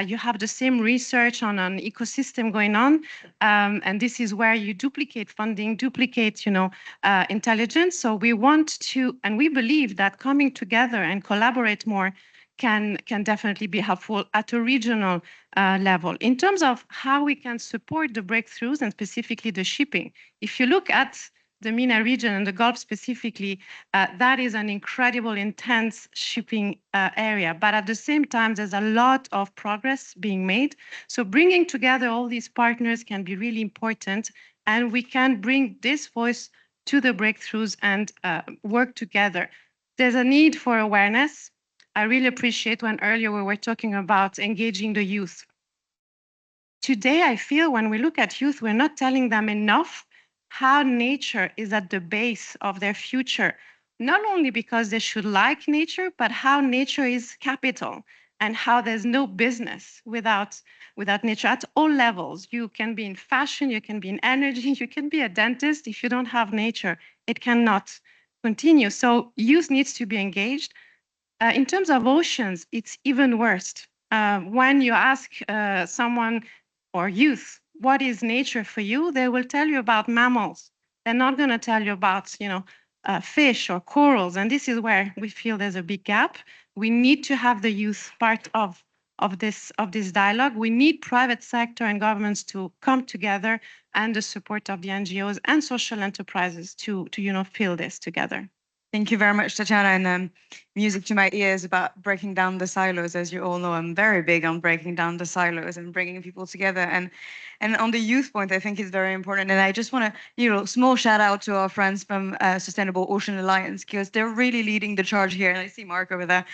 you have the same research on an ecosystem going on, and this is where you duplicate funding, duplicate, intelligence. So we want to, and we believe that coming together and collaborate more can definitely be helpful at a regional level. In terms of how we can support the breakthroughs and specifically the shipping, if you look at the MENA region and the Gulf specifically, that is an incredible, intense shipping area. But at the same time, there's a lot of progress being made. So bringing together all these partners can be really important, and we can bring this voice to the breakthroughs and work together. There's a need for awareness. I really appreciate when earlier we were talking about engaging the youth. Today, I feel when we look at youth, we're not telling them enough how nature is at the base of their future, not only because they should like nature, but how nature is capital and how there's no business without nature at all levels. You can be in fashion, you can be in energy, you can be a dentist. If you don't have nature, it cannot continue. So youth needs to be engaged. In terms of oceans, it's even worse. When you ask someone or youth, what is nature for you? They will tell you about mammals. They're not going to tell you about, fish or corals. And this is where we feel there's a big gap. We need to have the youth part of this dialogue. We need private sector and governments to come together, and the support of the NGOs and social enterprises to fill this together. Thank you very much, Tatiana, and music to my ears about breaking down the silos. As you all know, I'm very big on breaking down the silos and bringing people together. And on the youth point, I think is very important. And I just want to, small shout out to our friends from Sustainable Ocean Alliance, because they're really leading the charge here. And I see Mark over there,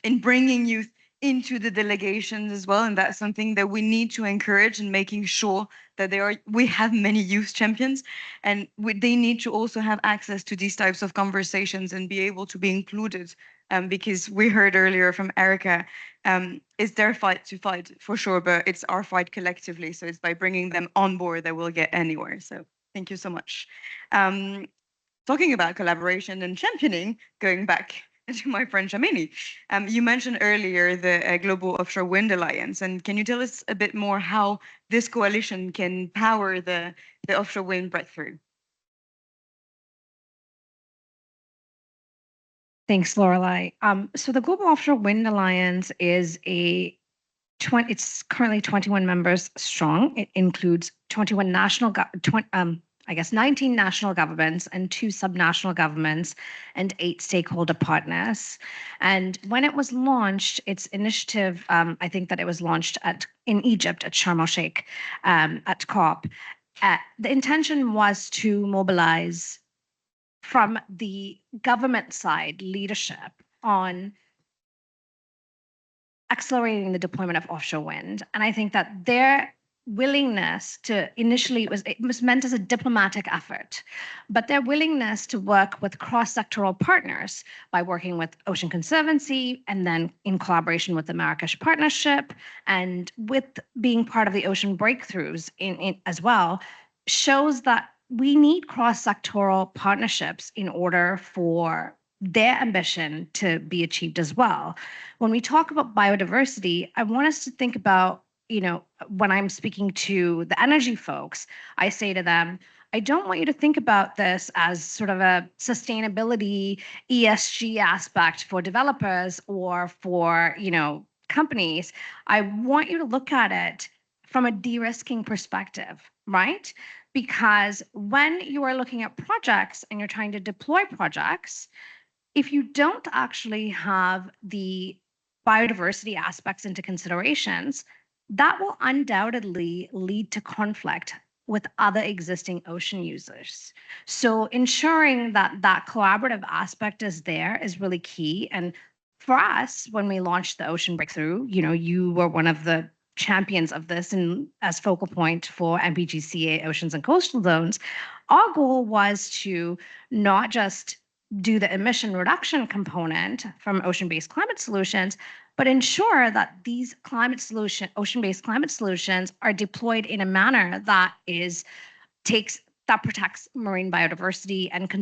in bringing youth into the delegations as well. And that's something that we need to encourage, and making sure that we have many youth champions, and they need to also have access to these types of conversations and be able to be included because we heard earlier from Erica, it's their fight to fight for sure, but it's our fight collectively. So it's by bringing them on board that we'll get anywhere. So thank you so much. Talking about collaboration and championing, going back to my friend Shamini, you mentioned earlier the Global Offshore Wind Alliance, and can you tell us a bit more how this coalition can power the offshore wind breakthrough? Thanks, Lorelei. So the Global Offshore Wind Alliance is it's currently 21 members strong. It includes 21 19 national governments and 2 subnational governments and 8 stakeholder partners. And when it was launched, its initiative, I think that it was launched in Egypt at Sharm el-Sheikh at COP. The intention was to mobilize from the government side leadership on accelerating the deployment of offshore wind. And I think that their willingness to initially, it was meant as a diplomatic effort, but their willingness to work with cross-sectoral partners by working with Ocean Conservancy and then in collaboration with the Marrakech Partnership and with being part of the Ocean Breakthroughs in as well, shows that we need cross-sectoral partnerships in order for their ambition to be achieved as well. When we talk about biodiversity, I want us to think about, when I'm speaking to the energy folks, I say to them, I don't want you to think about this as sort of a sustainability ESG aspect for developers or for, companies. I want you to look at it from a de-risking perspective, right? Because when you are looking at projects and you're trying to deploy projects, if you don't actually have the biodiversity aspects into considerations, that will undoubtedly lead to conflict with other existing ocean users. So ensuring that that collaborative aspect is there is really key. And for us, when we launched the Ocean Breakthrough, you were one of the champions of this and as focal point for MPGCA Oceans and Coastal Zones. Our goal was to not just do the emission reduction component from ocean-based climate solutions, but ensure that these ocean-based climate solutions are deployed in a manner that protects marine biodiversity and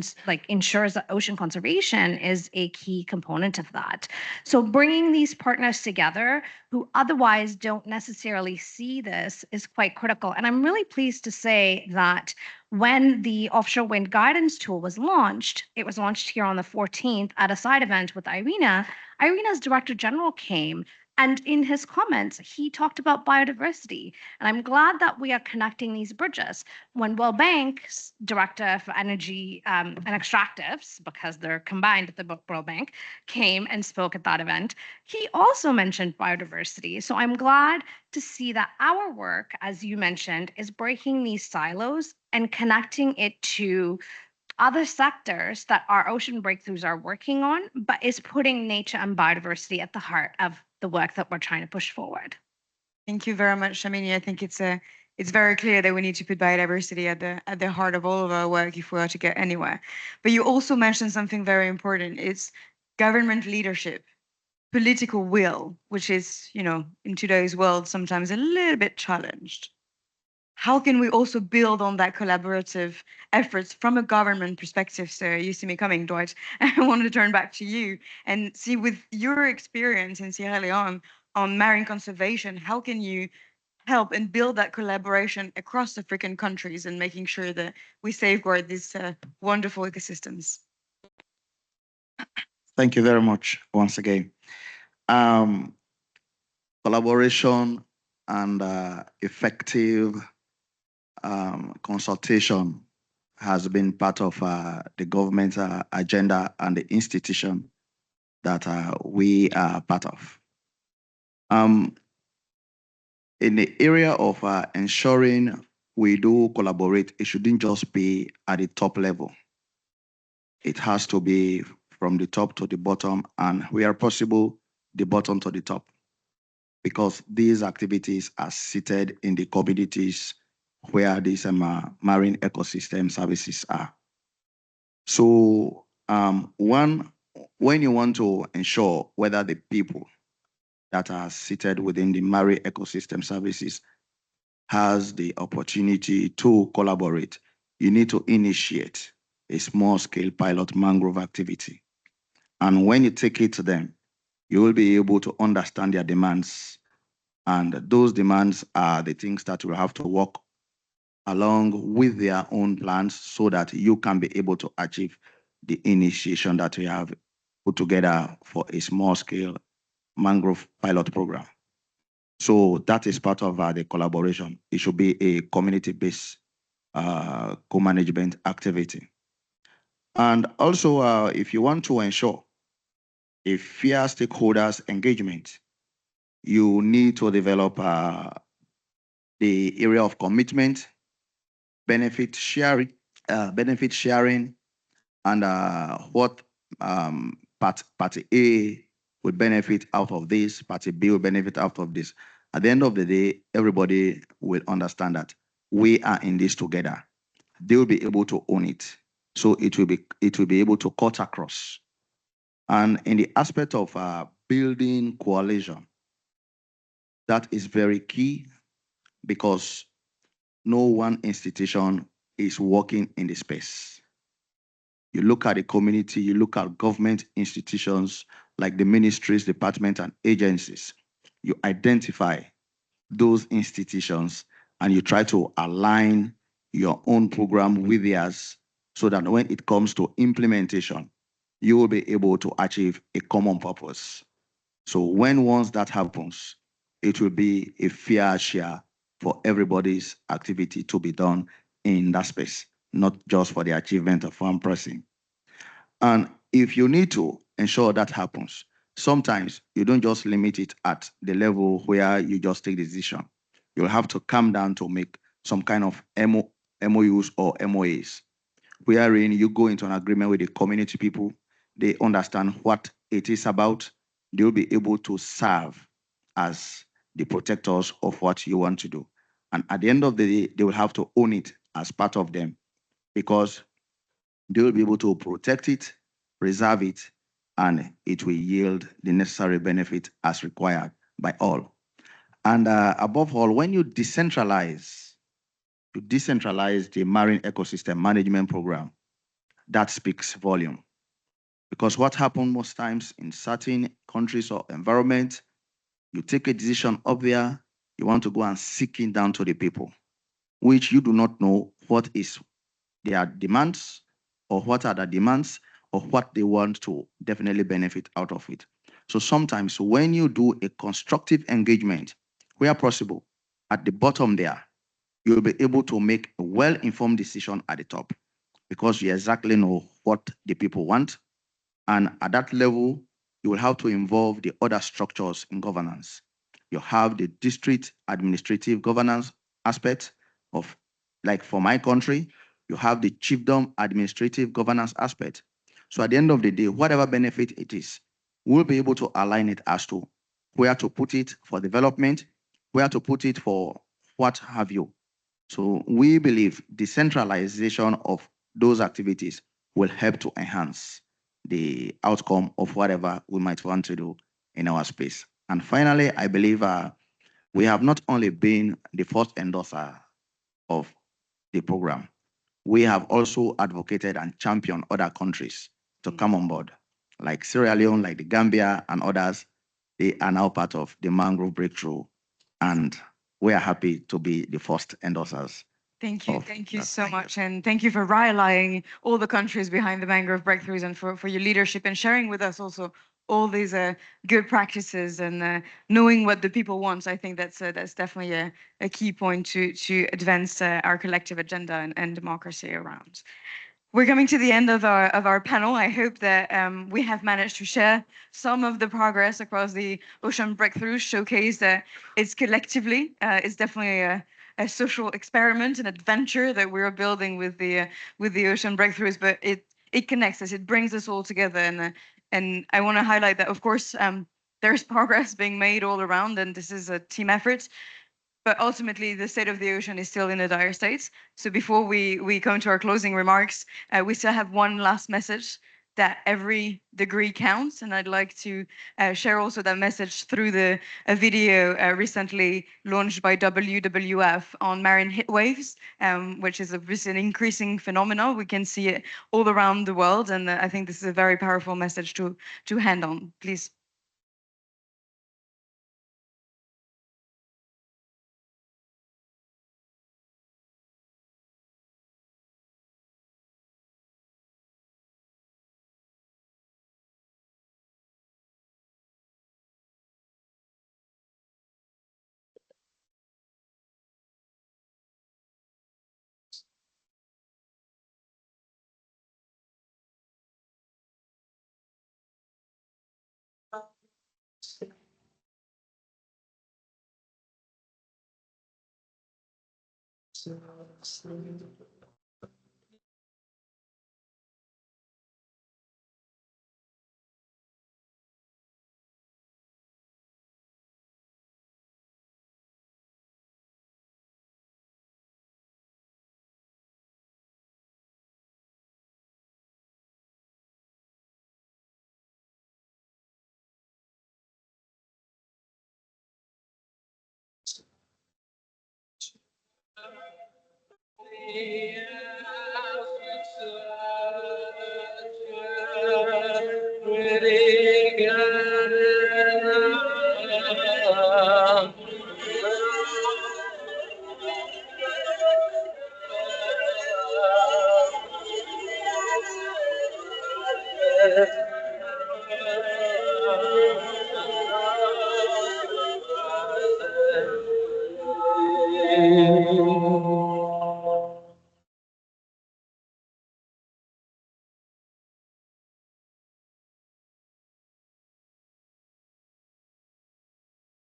ensures that ocean conservation is a key component of that. So bringing these partners together who otherwise don't necessarily see this is quite critical. And I'm really pleased to say that when the offshore wind guidance tool was launched, it was launched here on the 14th at a side event with Irina. Irina's Director General came, and in his comments, he talked about biodiversity. And I'm glad that we are connecting these bridges. When World Bank's Director for Energy and Extractives, because they're combined at the World Bank, came and spoke at that event, he also mentioned biodiversity. So I'm glad to see that our work, as you mentioned, is breaking these silos and connecting it to other sectors that our ocean breakthroughs are working on, but is putting nature and biodiversity at the heart of the work that we're trying to push forward. Thank you very much, Shamini. I think it's very clear that we need to put biodiversity at the heart of all of our work if we are to get anywhere. But you also mentioned something very important. It's government leadership, political will, which is, in today's world, sometimes a little bit challenged. How can we also build on that collaborative efforts from a government perspective? So you see me coming, Dwight. I want to turn back to you and see, with your experience in Sierra Leone on marine conservation, how can you help and build that collaboration across African countries and making sure that we safeguard these wonderful ecosystems? Thank you very much once again. Collaboration and effective consultation has been part of the government agenda and the institution that we are part of. In the area of ensuring we do collaborate, it shouldn't just be at the top level. It has to be from the top to the bottom, and where possible, the bottom to the top, because these activities are seated in the communities where these marine ecosystem services are. So one when you want to ensure whether the people that are seated within the marine ecosystem services has the opportunity to collaborate, you need to initiate a small-scale pilot mangrove activity. And when you take it to them, you will be able to understand their demands. And those demands are the things that will have to work along with their own plans so that you can be able to achieve the initiation that we have put together for a small-scale mangrove pilot program. So that is part of the collaboration. It should be a community-based co-management activity. And also, if you want to ensure a fair stakeholders engagement, you need to develop the area of commitment, benefit sharing, and what party A will benefit out of this, party B will benefit out of this. At the end of the day, everybody will understand that we are in this together. They will be able to own it. So it will be able to cut across. And in the aspect of building coalition, that is very key because no one institution is working in the space. You look at the community, you look at government institutions like the ministries, departments, and agencies. You identify those institutions and you try to align your own program with theirs so that when it comes to implementation, you will be able to achieve a common purpose. So once that happens, it will be a fair share for everybody's activity to be done in that space, not just for the achievement of one person. And if you need to ensure that happens, sometimes you don't just limit it at the level where you just take the decision. You'll have to come down to make some kind of MOUs or MOAs, wherein you go into an agreement with the community people, they understand what it is about, they'll be able to serve as the protectors of what you want to do. And at the end of the day, they will have to own it as part of them because they will be able to protect it, preserve it, and it will yield the necessary benefit as required by all. And above all, when you decentralize the marine ecosystem management program, that speaks volume. Because what happens most times in certain countries or environments, you take a decision up there, you want to go and seek it down to the people, which you do not know what is their demands or what are the demands or what they want to definitely benefit out of it. So sometimes when you do a constructive engagement, where possible, at the bottom there, you'll be able to make a well-informed decision at the top because you exactly know what the people want. And at that level, you will have to involve the other structures in governance. You have the district administrative governance aspect of, like for my country, you have the chiefdom administrative governance aspect. So at the end of the day, whatever benefit it is, we'll be able to align it as to where to put it for development, where to put it for what have you. So we believe decentralization of those activities will help to enhance the outcome of whatever we might want to do in our space. And finally, I believe we have not only been the first endorser of the program, we have also advocated and championed other countries to come on board, like Sierra Leone, like the Gambia and others. They are now part of the mangrove breakthrough, and we are happy to be the first endorsers. Thank you so much. And thank you for rallying all the countries behind the mangrove breakthroughs and for your leadership and sharing with us also all these good practices and knowing what the people want. I think that's definitely a key point to advance our collective agenda and democracy around. We're coming to the end of our panel. I hope that we have managed to share some of the progress across the ocean breakthroughs, showcase that it's collectively, it's definitely a social experiment, an adventure that we're building with the ocean breakthroughs, but it connects us, it brings us all together, and I want to highlight that, of course, there's progress being made all around, and this is a team effort. But ultimately, the state of the ocean is still in a dire state. So before we come to our closing remarks, we still have one last message that every degree counts. And I'd like to share also that message through a video recently launched by WWF on marine heat waves, which is an increasing phenomenon. We can see it all around the world. And I think this is a very powerful message to hand on. Please.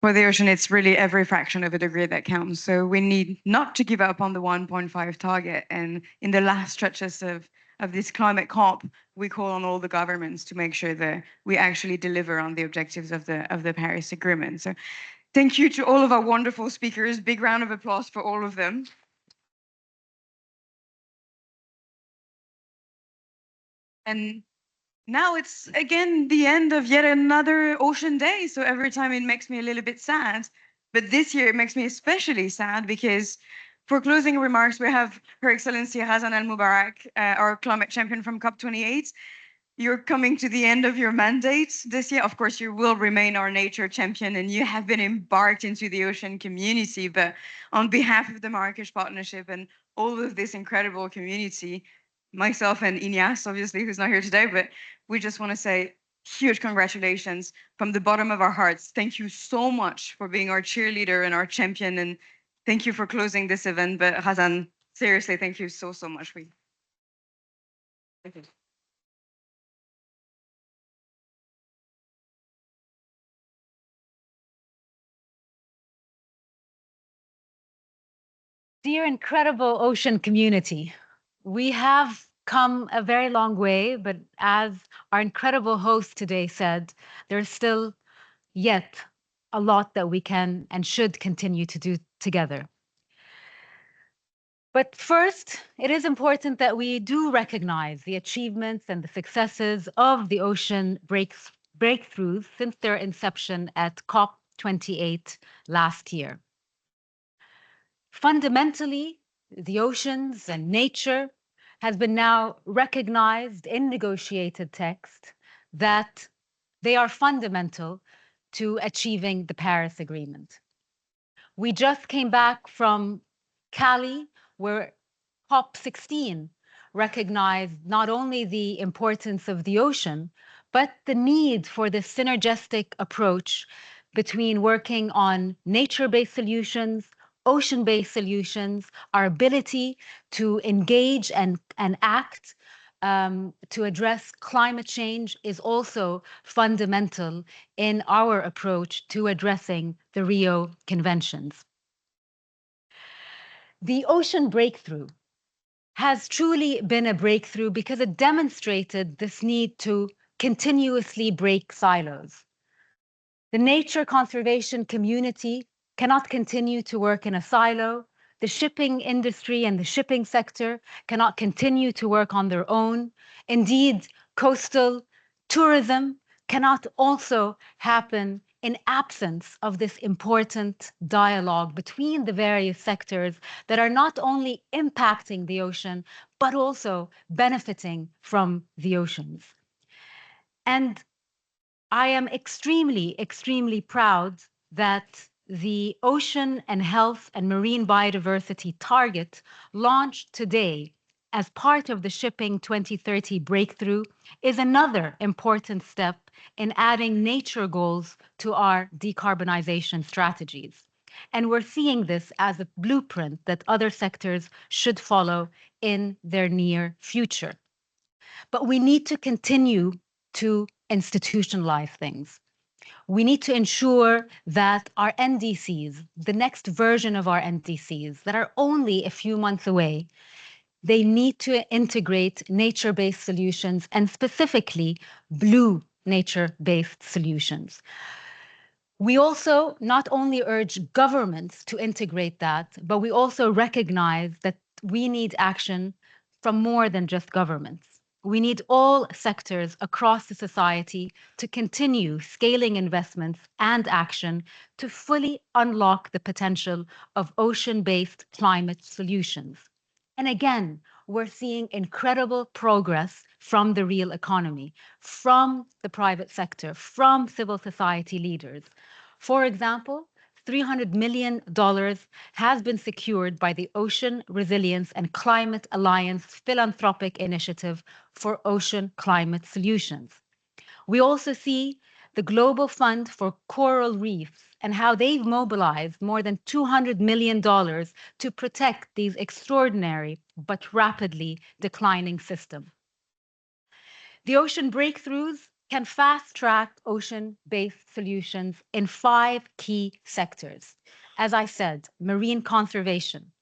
For the ocean, it's really every fraction of a degree that counts. So we need not to give up on the 1.5 target. And in the last stretches of this climate COP, we call on all the governments to make sure that we actually deliver on the objectives of the Paris Agreement. So thank you to all of our wonderful speakers. Big round of applause for all of them. And now it's again the end of yet another Ocean Day. So every time it makes me a little bit sad. But this year it makes me especially sad because for closing remarks, we have Her Excellency Hassan Al Mubarak, our climate champion from COP28. You're coming to the end of your mandate this year. Of course, you will remain our nature champion and you have been embarked into the ocean community. But on behalf of the Marrakech Partnership and all of this incredible community, myself and Inyas, obviously, who's not here today, but we just want to say huge congratulations from the bottom of our hearts. Thank you so much for being our cheerleader and our champion. And thank you for closing this event. But Hassan, seriously, thank you so, so much. Thank you. Dear incredible ocean community, we have come a very long way, but as our incredible host today said, there's still yet a lot that we can and should continue to do together. But first, it is important that we do recognize the achievements and the successes of the ocean breakthroughs since their inception at COP28 last year. Fundamentally, the oceans and nature has been now recognized in negotiated text that they are fundamental to achieving the Paris Agreement. We just came back from Cali, where COP16 recognized not only the importance of the ocean, but the need for this synergistic approach between working on nature-based solutions, ocean-based solutions, our ability to engage and act to address climate change is also fundamental in our approach to addressing the Rio Conventions. The ocean breakthrough has truly been a breakthrough because it demonstrated this need to continuously break silos. The nature conservation community cannot continue to work in a silo. The shipping industry and the shipping sector cannot continue to work on their own. Indeed, Coastal tourism cannot also happen in absence of this important dialogue between the various sectors that are not only impacting the ocean, but also benefiting from the oceans. And I am extremely, extremely proud that the Ocean and Health and Marine Biodiversity Target launched today as part of the Shipping 2030 Breakthrough is another important step in adding nature goals to our decarbonization strategies. And we're seeing this as a blueprint that other sectors should follow in their near future. But we need to continue to institutionalize things. We need to ensure that our NDCs, the next version of our NDCs that are only a few months away, they need to integrate nature-based solutions and specifically blue nature-based solutions. We also not only urge governments to integrate that, but we also recognize that we need action from more than just governments. We need all sectors across the society to continue scaling investments and action to fully unlock the potential of ocean-based climate solutions. And again, we're seeing incredible progress from the real economy, from the private sector, from civil society leaders. For example, $300 million has been secured by the Ocean Resilience and Climate Alliance Philanthropic Initiative for Ocean Climate Solutions. We also see the Global Fund for Coral Reefs and how they've mobilized more than $200 million to protect these extraordinary but rapidly declining systems. The ocean breakthroughs can fast-track ocean-based solutions in 5 key sectors. As I said, marine conservation.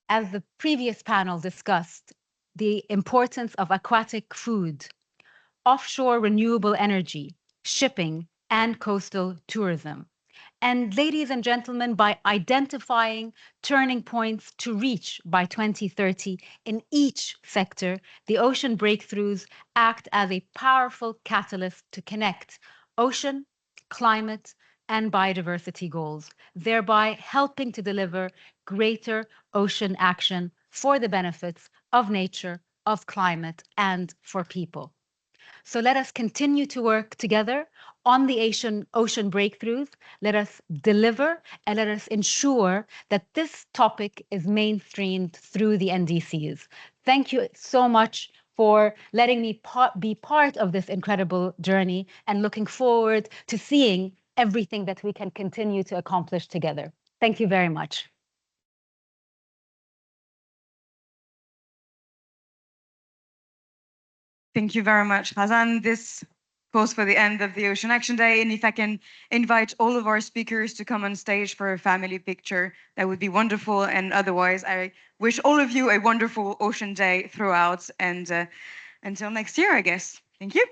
As the previous panel discussed, the importance of aquatic food, offshore renewable energy, shipping, and coastal tourism. And ladies and gentlemen, by identifying turning points to reach by 2030 in each sector, the ocean breakthroughs act as a powerful catalyst to connect ocean, climate, and biodiversity goals, thereby helping to deliver greater ocean action for the benefits of nature, of climate, and for people. So let us continue to work together on the ocean breakthroughs. Let us deliver and let us ensure that this topic is mainstreamed through the NDCs. Thank you so much for letting me be part of this incredible journey and looking forward to seeing everything that we can continue to accomplish together. Thank you very much. Thank you very much, Hazan. This goes for the end of the Ocean Action Day. And if I can invite all of our speakers to come on stage for a family picture, that would be wonderful. And otherwise, I wish all of you a wonderful Ocean Day throughout. And until next year, I guess. Thank you.